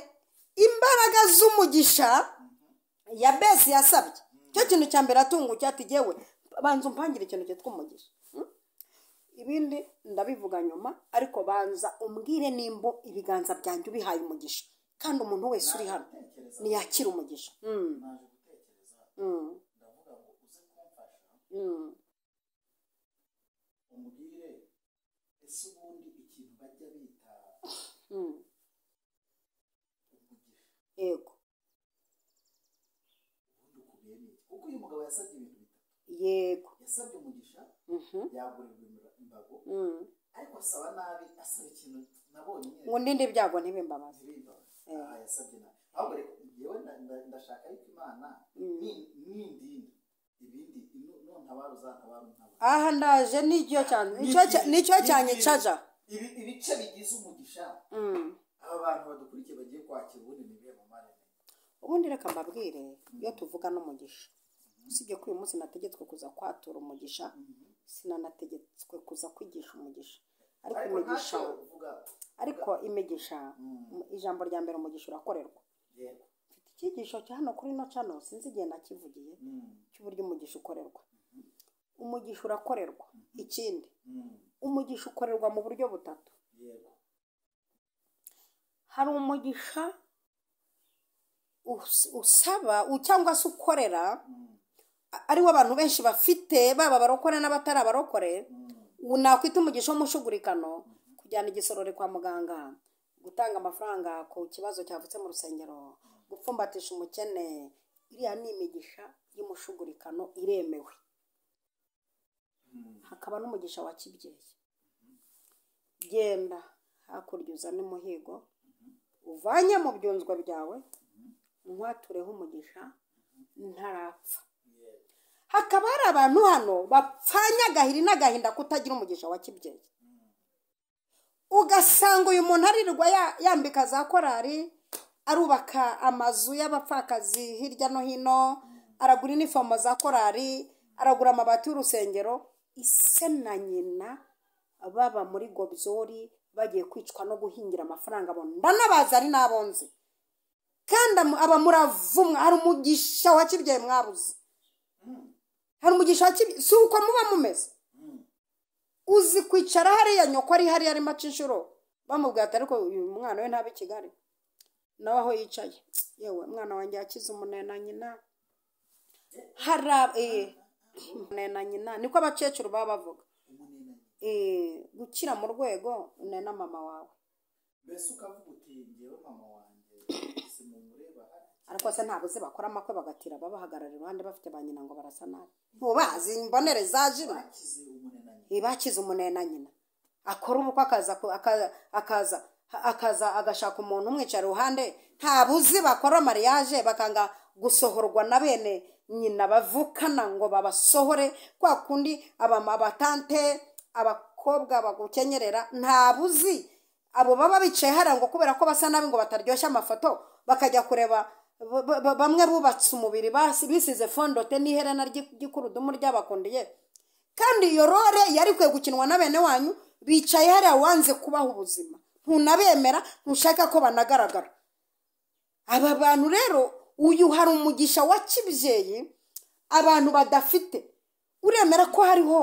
imbaraga z'umugisha ya besi yasabye cyo kintu cya mbere atunguke ati yewe banza umpangire ikintu cyitwa umugisha ibindi ndabivuga nyuma ariko banza umbwire nimba ibiganza byanjye ubihaye umugisha kandi umuntu wese uri hano ntiyakira umugisha ndavuga ngo uze kumfasha umbwire ese ubundi ikintu bajya bita umugisha yego ubundi ukubiyemo kuko uyu mugabo yasabye ibintu bitatu yego yasabye umugisha yagurirwa imbago ariko asaba nabi asaba ikintu nabonye ngo ndinde ibyago ntibimbabaze yasabye nabi ahubwo rero yewe ndashaka ariko Imana n'indindi ibindi nontabara uzantabara ntabara aha ndaje nicyo cyanye caja ibice bigize umugisha aba bantu badukurikiye bagiye kwakira ubundi nibiye mu marene ubundi reka mbabwire iyo tuvuga n'umugisha usibye ko uyu munsi nategetswe kuza kwatura umugisha sinanategetswe kuza kwigisha umugisha ariko imigisha ijambo rya mbere umugisha urakorerwa mfite icyigisho cya hano kuri no channel sinzi igihe nakivugiye cy'uburyo umugisha ukorerwa umugisha urakorerwa ikindi umugisha ukorerwa mu buryo butatu hari umugisha usaba cyangwa se ukorera ariwo abantu benshi bafite baba barokore n'abatari abarokore nakwita umugisha w'umushugurikano kujyana igisorori kwa muganga gutanga amafaranga ku kibazo cyavutse mu rusengero gupfumbatisha umukene iriya ni imigisha y'umushugurikano iremewe hakaba n'umugisha wa kibyeyi genda hakurya uzane umuhigo uvanye mu byunzwa byawe nkwatureho umugisha ntarapfa hakaba hari abantu hano bapfanya agahiri n'agahinda kutagira umugisha wa kibyeyi ugasanga uyu muntu aririrwa yambika za korari arubaka amazu y'abapfakazi hirya no hino aragura inifomo za korari aragura amabati y'urusengero ise na nyina baba muri Gobyori bagiye kwicwa no guhingira amafaranga bo ndanabaza ari n'abonzi kandi aba muravumwa hari umugisha wa kibyeyi mwabuze hari umugisha wa kibyeyi si uko muba mumeze uzi kwicara hariya nyoko ari hariya arimo aca inshuro bamubwira ati ariko uyu mwana we ntabe i Kigali nawe aho yicaye yewe mwana wanjye yakize umunena nyina umunena nyina niko abakecuru baba bavuga gukira mu rwego unena mama wawe mbese ukavuga uti ngewe mama wanjye simumureba ariko se ntabuze bakora amakwe bagatira babahagarara iruhande bafite ba nyina ngo barasa nabi ntubazi imbonere zaje bakize umunena nyina akora ubukwe akaza akaza agashaka umuntu umwicara iruhande ntabuzi bakora mariage bakanga gusohorwa na bene nyina bavukana ngo babasohore kwa kundi abatante abakobwa bagukenyerera ntabuzi abo baba bicaye hariya ngo kubera ko basa nabi ngo bataryoshya amafoto bakajya kureba bamwe bubatse umubiri bisize fondote n'iherena ry'ikurudumu ryabakundiye kandi iyo role yari kwiye gukinwa na bene wanyu bicaye hariya wanze kubaha ubuzima ntunabemera ntushaka ko banagaragara aba bantu rero uyu hari umugisha wa kibyeyi abantu badafite uremera ko hariho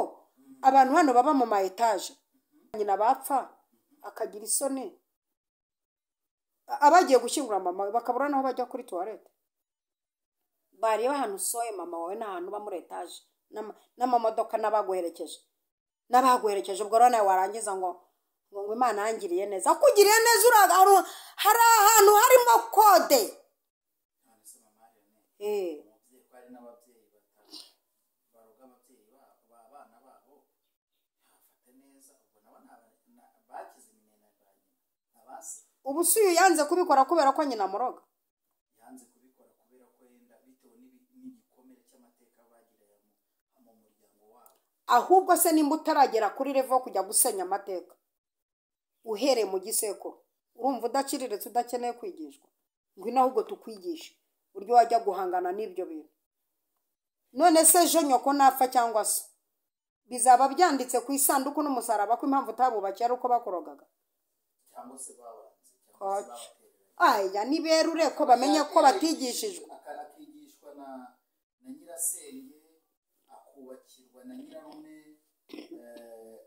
abantu hano baba mu ma etaje nyina bapfa akagira isoni abagiye gushyingura mama bakabura naho bajya kuri toilette bareba ahantu usoye mama wawe n'ahantu uba muri etaje n'amamodoka n'abaguherekeje ubwo rero nawe warangiza ngo Imana yangiriye neza akugiriye neza hari ahantu harimo kode ubu si uyu yanze kubikora kubera ko nyina muroga yanze kubikora kubera ko yenda bitewe n'igikomere cy'amateka bagiriye mu muryango wabo ahubwo se nimba utaragera kuri level kujya gusenya amateka uhereye mu giseko urumva udaciriritse udakeneye kwigishwa ngwino ahubwo tukwigishe uburyo wajya guhangana n'ibyo bintu none se ejo nyoko napfa cyangwa se bizaba byanditse ku isanduku n'umusaraba ko impamvu utabubakiye ari uko bakorogaga cyangwa se babanze aya ni berure ko bamenye ko batigishijwe akigishwa na nyirasenge akubakirwa na nyirarume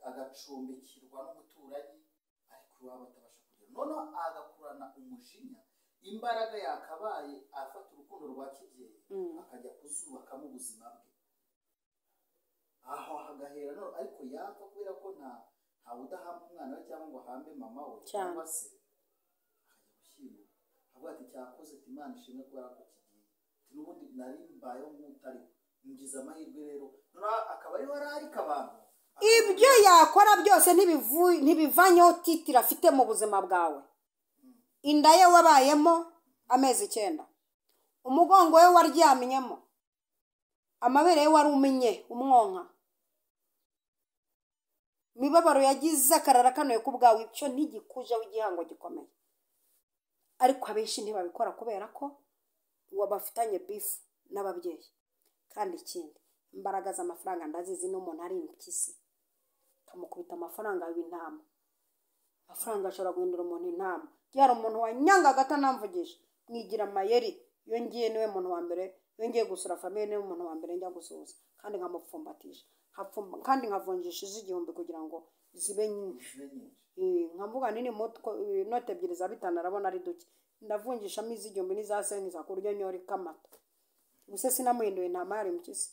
agacumbikirwa n'umuturanyi ariko iwabo atabasha kugera noneho agakurana umujinya imbaraga yakabaye afata urukundo rwa kibyeyi akajya kuzubakamo ubuzima bwe aho hagahera none ariko yapfa kubera ko nta udahamba umwana we cyangwa ngo ahambe mama we cyangwa se avuga ati cyakoze Imana ishimwe kubera ko kigiye n'ubundi nari mbayeho nk'utari ngize amahirwe rero akaba ariho ararika abantu ibyo yakora byose ntibivanyeho titira afite mu buzima bwawe inda ye wabayemo amezi 9 umugongo we waryamyemo amabere ye wari umenye umwonka mibabaro yagize akarara kanuye ku bwawe icyo ntigikuje w'igihango gikomeye ariko abenshi ntibabikora kubera ko wabafitanye bifu n'ababyeyi kandi ikindi imbaraga z'amafaranga ndazizi n'umuntu ari impyisi kamukubita amafaranga y'intama amafaranga ashobora guhindura umuntu intama byari umuntu wanyangaga atanamvugisha mwigira amayeri iyo ngiye niwe muntu wa mbere iyo ngiye gusura famille niwe muntu wa mbere njya gusuhuza kandi nkamupfumbatisha kandi nkavunjisha iz'igihumbi kugira ngo zibe nyinshi nkamvuga nini note 2 za 5 arabona ari duke ndavunjishamo iz'igihumbi n'izasengiza ku buryo nyori kamata ubuse sinamuhinduye intama yari impyisi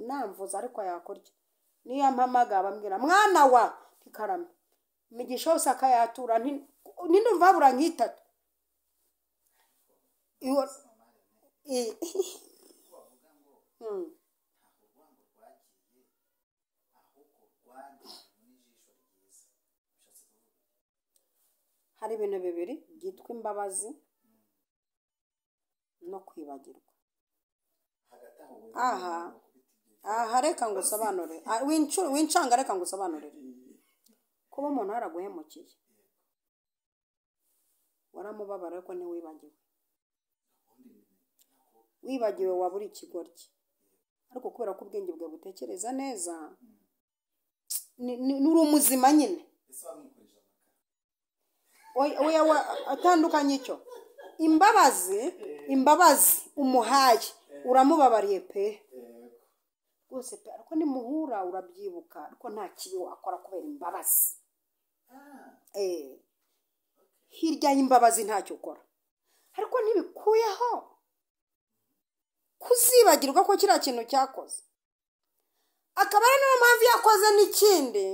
namvuza ariko yakorya niyo mpamaga bambwira mwana wa tikarame imigisha yose akayatura ndumva habura nk'itatu hari ibintu bibiri byitwa imbabazi no kwibagirwa aha reka ngusobanurire wincanga reka ngusobanurire kuba umuntu yaraguhemukiye waramubabara ariko ntiwibagiwe wibagiwe wabura ikigoryi ariko kubera ko ubwenge bwawe butekereza neza ni umuzima nyine atandukanye icyo imbabazi umuhaye uramubabariye pe rwose pe ariko nimuhura urabyibuka ariko nta kibi wakora kubera imbabazi hirya y'imbabazi ntacyo ukora ariko ntibikuyeho kuzibagirwa ko kiriya kintu cyakoze akaba ari niyo mpamvu yakoze n'ikindi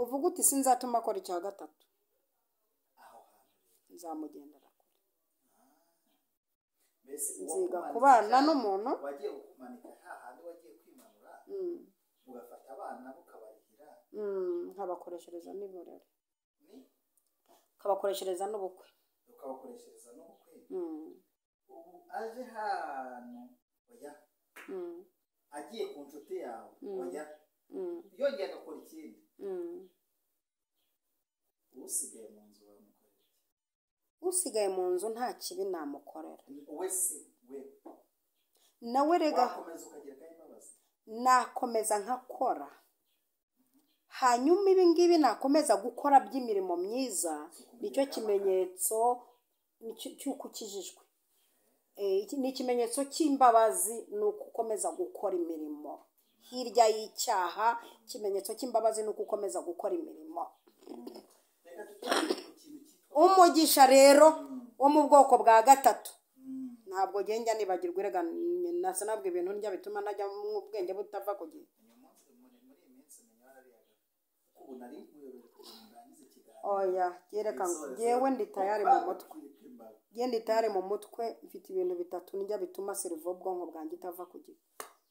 uvuga uti sinzatuma akora icya gatatu nzamugendera kure nziga kubana n'umuntu wagiye kumanika hahandi wagiye kwimanura ugafata abana ukabarihira nkabakoreshereza n'iburere ukabakoreshereza n'ubukwe. ukabakoreshereza n'ubukwe. ubu aje hano oya agiye ku nshuti yawe oya yongeye agakora ikindi usigaye mu nzu wamukorera usigaye mu nzu nta kibi namukorera wese we nawe rega wakomeza ukagira imbabazi nakomeza nkakora hanyuma ibi ngibi nakomeza gukora by'imirimo myiza nicyo kimenyetso cy'uko ukijijwe. Ni ikimenyetso cy'imbabazi ni uko ukomeza gukora imirimo hirya y'icyaha. Ikimenyetso cy'imbabazi ni uko ukomeza gukora imirimo. Umugisha rero wo mu bwoko bwa gatatu ntabwo genda nibagirwa rega nasa nabwo ibintu njya bituma najya mu bwenge butava ku gihe. Oya gereka ngewe ndi tayari mu mutwe. Genda tayari mu mutwe mfite ibintu bitatu njya bituma servo bwonko bwanjye itava ku gihe.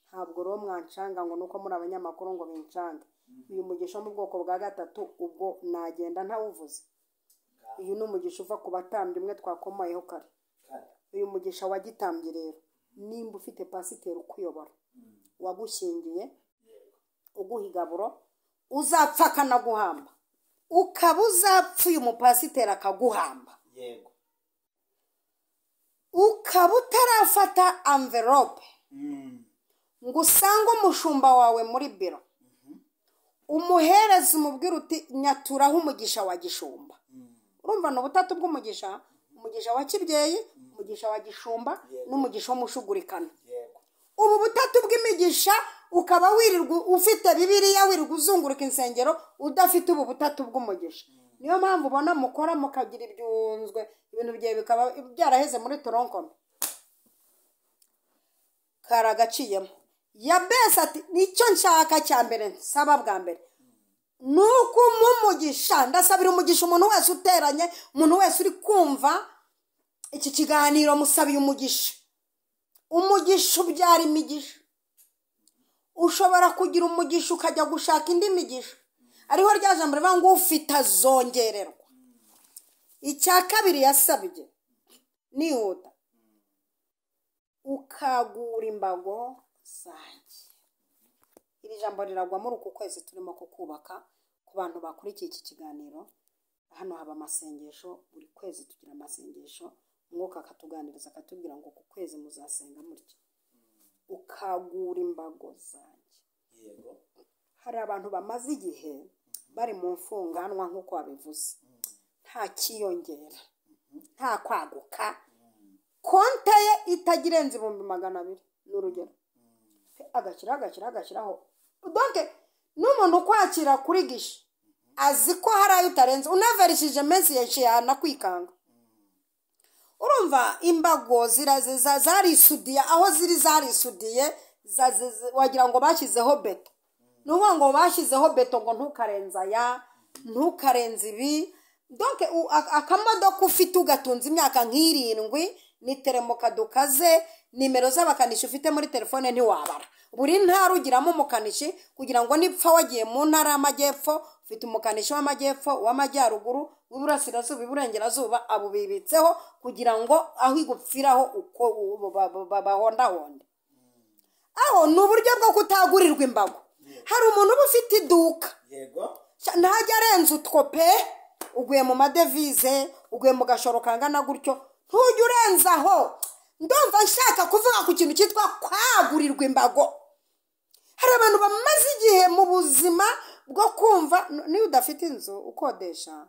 Ntabwo ro mwancanga ngo nuko muri abanyamakuru ngo bincange. Uyu mugisha mu bwoko bwa gatatu ubwo nagenda ntawuvuze. Uyu ni umugisha uva ku batambyi umwe twakomayeho kare. Uyu mugisha wagitambye rero nimba ufite pasiteri ukuyobora wagushingiye uguhigaburo uzapfa akanaguhamba ukaba uzapfuye umupasiteri akaguhamba yego ukaba utarafata envelope ngo usange umushumba wawe muri biro umuhereza umubwira uti nyaturaho umugisha wa gishumba. Urumva ni ubutatu bw'umugisha, umugisha wa kibyeyi, umugisha wa gishumba n'umugisha w'umushugurikana. Ubu butatu bw'imigisha ukaba wirirwa ufite Bibiliya wirirwa uzunguruka insengero udafite ubu butatu bw'umugisha. Niyo mpamvu ubona mukora mukagira ibyunzwe ibintu bye bikaba byaraheze muri toronkome karagaciyemo. Yabese ati nicyo nshaka cya mbere nsaba bwa mbere nuko umugisha ndasabira umugisha umuntu wese uteranye umuntu wese uri kumva iki kiganiro musabiye umugisha. Umugisha ubyara imigisha. Ushobora kugira umugisha ukajya gushaka indi migisha ariho rya jambo rivuga ngo ufite azongererwa. Icya kabiri yasabye nihuta ukagura imbago zanjye. Iri jambo riragwa muri uku kwezi turimo kukubaka ku bantu bakurikiye iki kiganiro. Hano haba amasengesho buri kwezi tugira amasengesho umwuka akatuganiriza akatubwira ngo ku kwezi muzasenga mutya. Ukagura imbago zanjye. yego Hari abantu bamaze igihe bari mu mfunganwa nk'uko wabivuze nta kiyongera nta kwaguka konte ye itagirenze 200,000 n'urugero agashyiraho donke n'umuntu ukwakira kuri gisha azi ko hari ayo utarenze unaverishije mensi yashiyana kwikanga. Urumva imbago zarisudiye aho ziri zarisudiye wagira ngo bashyizeho beto. Nuvuga ngo bashyizeho beto ngo ntukarenza ya ntukarenza ibi. Donc akamodoka ufite ugatunze imyaka nk'irindwi ni teremoka dukaze nimero z'abakanishi ufite muri telefone ntiwabara. Buri ntara ugiramo umukanishi kugira ngo nipfa wagiye mu ntara y'amajyepfo ufite umukanishi w'amajyepfo w'amajyaruguru w'iburasirazuba iburengerazuba abo bibitseho kugira ngo aho igupfiraho uko bahondahonde. Aho ni uburyo bwo kutagurirwa imbago. Hari umuntu uba ufite iduka yego ntajya arenza utwo pe uguye mu madevize uguye mu gashoro kangana gutyo ntujya urenzaho. Ndumva nshaka kuvuga ku kintu cyitwa kwagurirwa imbago. Hari abantu bamaze igihe mu buzima bwo kumva niyo udafite inzu ukodesha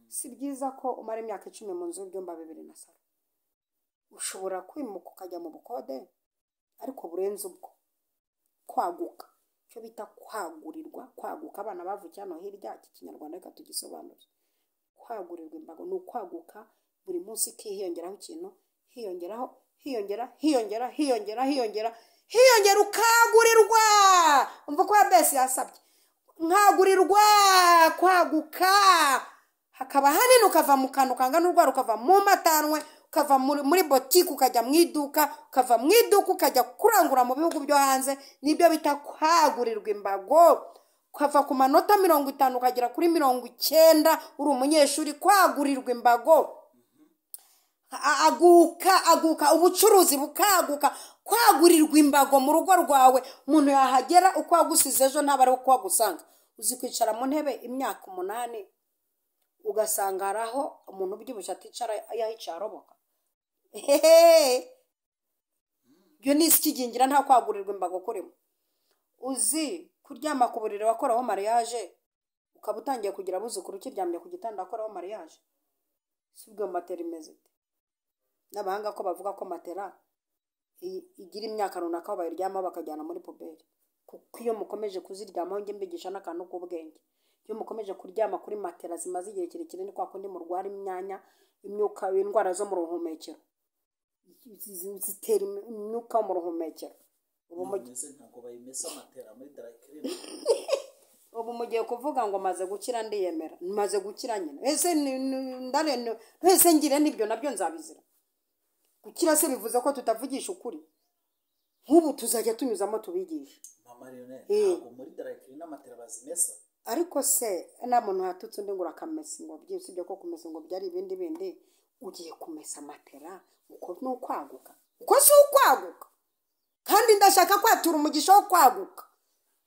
si byiza ko umara imyaka 10 mu nzu y'ibyumba 2 na salo. Ushobora kwimuka ukajya mu bukode ariko burenze ubwo kwaguka cyo bita kwagurirwa. Kwaguka abana bavukiye hano hirya iki kinyarwanda reka tugisobanure. Kwagurirwa imbago ni ukwaguka buri munsi kihiyongeraho ikintu hiyongera ukagurirwa. Umva ko Yabesi yasabye nkagurirwa kwaguka hakaba hanini ukava mu kantu kangana urwara ukava mu matanwe ukava muri botike ukajya mu iduka ukava mu iduka ukajya kurangura mu bihugu byo hanze. Nibyo bita kwagurirwa imbago. ukava ku manota 50 ukagera kuri 90 uri umunyeshuri, kwagurirwa imbago, aguka ubucuruzi bukaguka, kwagurirwa imbago mu rugo rwawe. Umuntu yahagera uko wagusize ejo ntabwo ari uko wagusanga. Uzi kwicara mu ntebe imyaka 8 ugasanga haraho umuntu ubyibushye aticara yahicara aroboka. Byo ni ikigingira nta kwagurirwa imbago kurimo. Uzi kuryama ku buriri wakoraho mariage ukaba utangiye kugira abuzukuru ukiryamye ku gitanda wakoraho mariage. Sibwo matera imeze. N'abahanga ko bavuga ko matera igira imyaka runaka bayiryama bakajyana muri poberi. Kuko iyo mukomeje kuziryamaho nge mbigisha n'akantu k'ubwenge. Iyo mukomeje kuryama kuri matera zimaze igihe kirekire ni kwa kundi murwara imyanya, imyuka, indwara zo mu ruhumekero. Zitera imyuka mu ruhumekero. Ubu mugeze ntago bayimesa matera muri darakire. Ubu mugiye kuvuga ngo maze gukira ndiyemera. Maze gukira nyine. Ese ngire nibyo nabyo nzabizira. Gukira se bivuze ko tutavugisha ukuri. Nk'ubu tuzajya tunyuzamo tubigisha. Mama Lionel, ntago muri darakire n'amatera bazimesa. Ariko se nta muntu yatutse undi ngo urakamesa ngo byose ibyo ko kumesa ngo byari ibindi ugiye kumesa matera uko no kwaguka. Uko si ukwaguka. Kandi ndashaka kwatura umugisha wo kwaguka.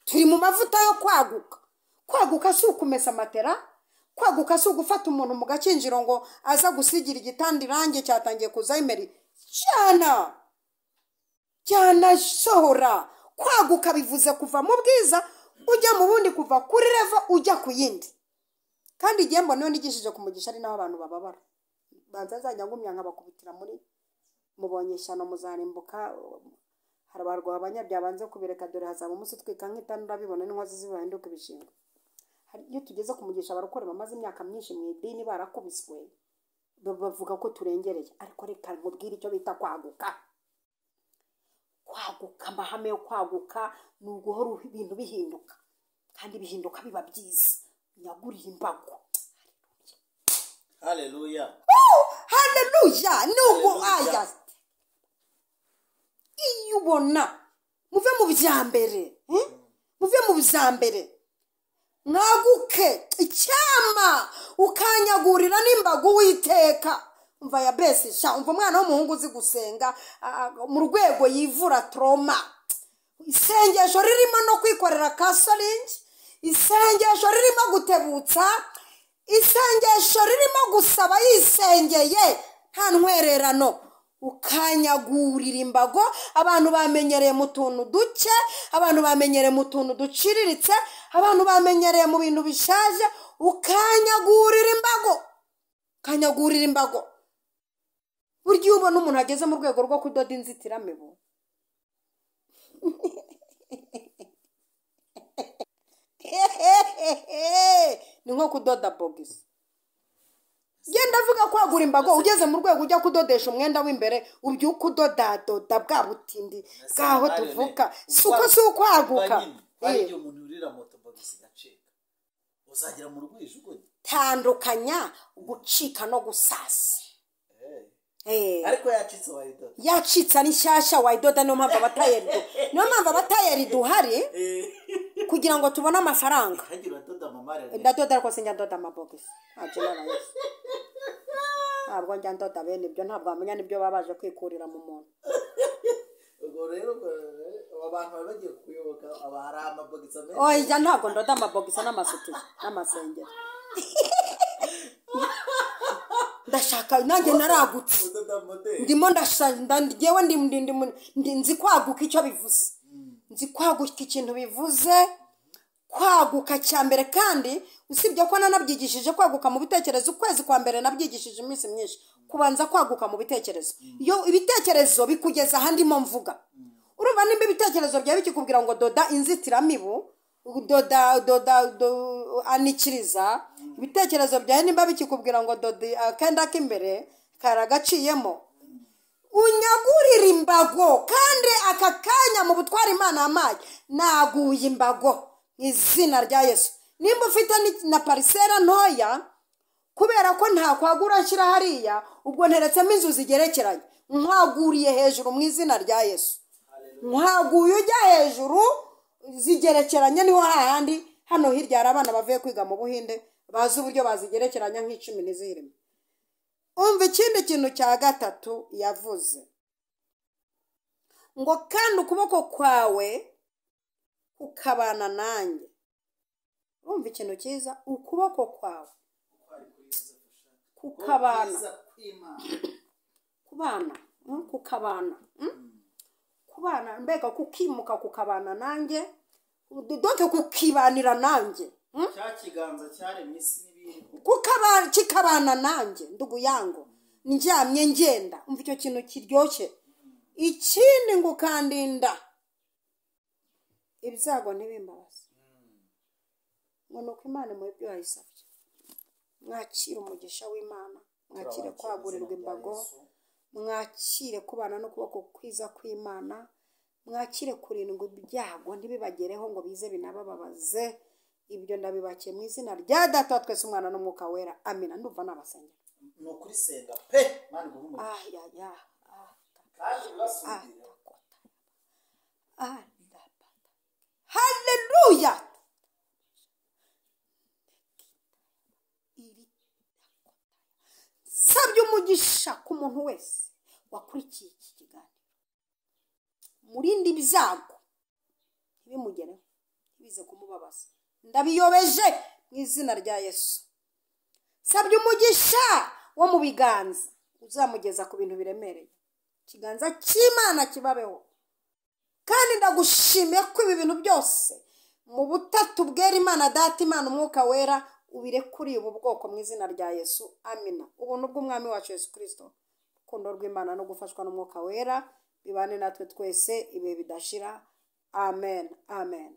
Turi mu mavuta yo kwaguka. Kwaguka si ukumesa matera, kwaguka si ugufata umuntu mu gakinjiro ngo aza gusigira igitanda irange cyatangiye kuza imeri. Cyana sohora. Kwaguka bivuze kuva mu bwiza ujya mu bundi, kuva kuri revo ujya ku yindi. Kandi igihe mbona niyo nigishije kumugisha ari naho abantu bababara. Banza zajya ngumya nkabakubitira muri mubonye ishyano muzarimbuka. Harabarwa abanyabya banze kubireka dore hazaba umunsi twika nk'itandura bibona n'inkozi zibahinduka ibishinga. Iyo tugeze kumugisha abarokore bamaze imyaka myinshi mu idini barakubiswe bavuga ko turengereye. Ariko reka nkubwire icyo bita kwaguka. Kwaguka, amahame yo kwaguka ni uguhora ibintu bihinduka, kandi bihinduka biba byiza. Nyaguriye imbago. Haleluya. Haleluya. Nubu aya iyo ubona muve mu byambere, muve mu bizambere, mwaguke icyama ukanyagurira n'imbago witeka. Umva ya bese sha, umva umwana w'umuhungu uzi gusenga mu rwego yivura trauma. Isengesho ririmo no kwikorera kasolingi, isengesho ririmo gutebutsa, isengesho ririmo gusaba yisengeye nta ntwererano. Ukanyagurira imbago. Abantu bamenyereye mu tuntu duke, abantu bamenyereye mu tuntu duciriritse, abantu bamenyereye mu bintu bishaje. Ukanyagurira imbago, kanyagurira imbago. Buryo ubona umuntu ageze mu rwego rwo kudoda inzitiramibu. Ni nko kudoda bogisi. Genda avuga kwagura imbago ugeze mu rwego ujya kudodesha umwenda w'imbere ubyuka udoda bwa butindi bwaho tuvuka. Suko si ukwaguka. Iyo umuntu urira moto bogisi gaceka uzagira mu rwijugo. Tandukanya gucika no gusasa. Ariko yacitse wayidoda. Yacitse ari nshyashya wayidoda. Niyo mpamvu abatayeri duhari kugira ngo tubone amafaranga. Ndadoda ariko sinjya ndoda amabogisi. Ntabwo njya ndoda bene ibyo, ntabwo bamenya n'ibyo baba baje kwikurira mu muntu. Ubwo rero abantu bagiye kuyoboka abahari amabogisi amenye. Oya ntabwo ndoda amabogisi n'amasutiye n'amasengeri. Ndashaka nanjye naragutse. Ndimo ndashanda ngewe ndi nzi kwaguka icyo bivuze. Nzi kwaguka ikintu bivuze. Kwaguka cyambere, kandi usibye ko nanabyigishije kwaguka mu bitekerezo. Ukwezi kwa mbere nabyigishije iminsi myinshi kubanza kwaguka mu bitekerezo. Iyo ibitekerezo bikugeza ahandi mo mvuga. Urumva nimba ibitekerezo byawe bikikubwira ngo doda inzitiramibu, doda anikiriza. Ibitekerezo byawe nimba bikikubwira ngo doda akenda k'imbere karagaciyemo, unyagurira imbago. Kandi aka kanya mu butwara Imana amaye naguye imbago izina rya Yesu. Nimba ufite na parisera ntoya, kubera ko nta kwagura nshyira hariya, ubwo nteretsemo inzu zigerekeranye, nkwaguriye hejuru mu izina rya Yesu. Nkwaguye ujya hejuru zigerekeranye, niho hahandi hano hirya hari abana bavuye kwiga mu Buhinde bazi uburyo bazigerekeranya nk'icumi ntizihirime. Umva ikindi kintu cya gatatu yavuze ngo kandi ukuboko kwawe kukabana nanjye. Umva ikintu cyiza, ukuboko kwawe kukabana kubana mbega kukimuka kukabana nanjye, doke kukibanira nanjye, cya kiganza cyaremye isi n'ibindi kikabana nanjye ndugu yangu njyamye ngenda. Umva icyo kintu kiryoshye. Ikindi ngo kandinda ibyago ntibimbabaze. ngo nuko Imana mu byo yayisabye. Mwakire umugisha w'Imana, mwakire kwagurirwa imbago, mwakire kubana no kuboko kwiza kw'Imana, mwakire kurindwa ibyago ntibibagereho ngo bize binabababaze. Ibyo ndabibakiye mu izina rya Data wa twese Umwana n'Umwuka Wera, amina. Ndumva nabasengera. ni ukuri senga pe Mana guhumura kandi basubira haleluya. Sabye umugisha ku muntu wese wakurikiye iki kiganiro. Murindi ibyago ntibimugereho, ntibize kumubabaza. Ndabiyobeje mu izina rya Yesu. Sabye umugisha wo mu biganza uzamugeza ku bintu biremereye. Ikiganza cy'Imana kibabeho. Kandi ndagushimiye ko ibi bintu byose mu butatu bwera Imana Data, Imana Umwuka Wera ubirekuriye ubu bwoko mu izina rya Yesu, amina. Ubuntu bw'Umwami wacu Yesu Kristo, urukundo rw'Imana no gufashwa n'Umwuka Wera bibane natwe twese ibihe bidashira, amen, amen.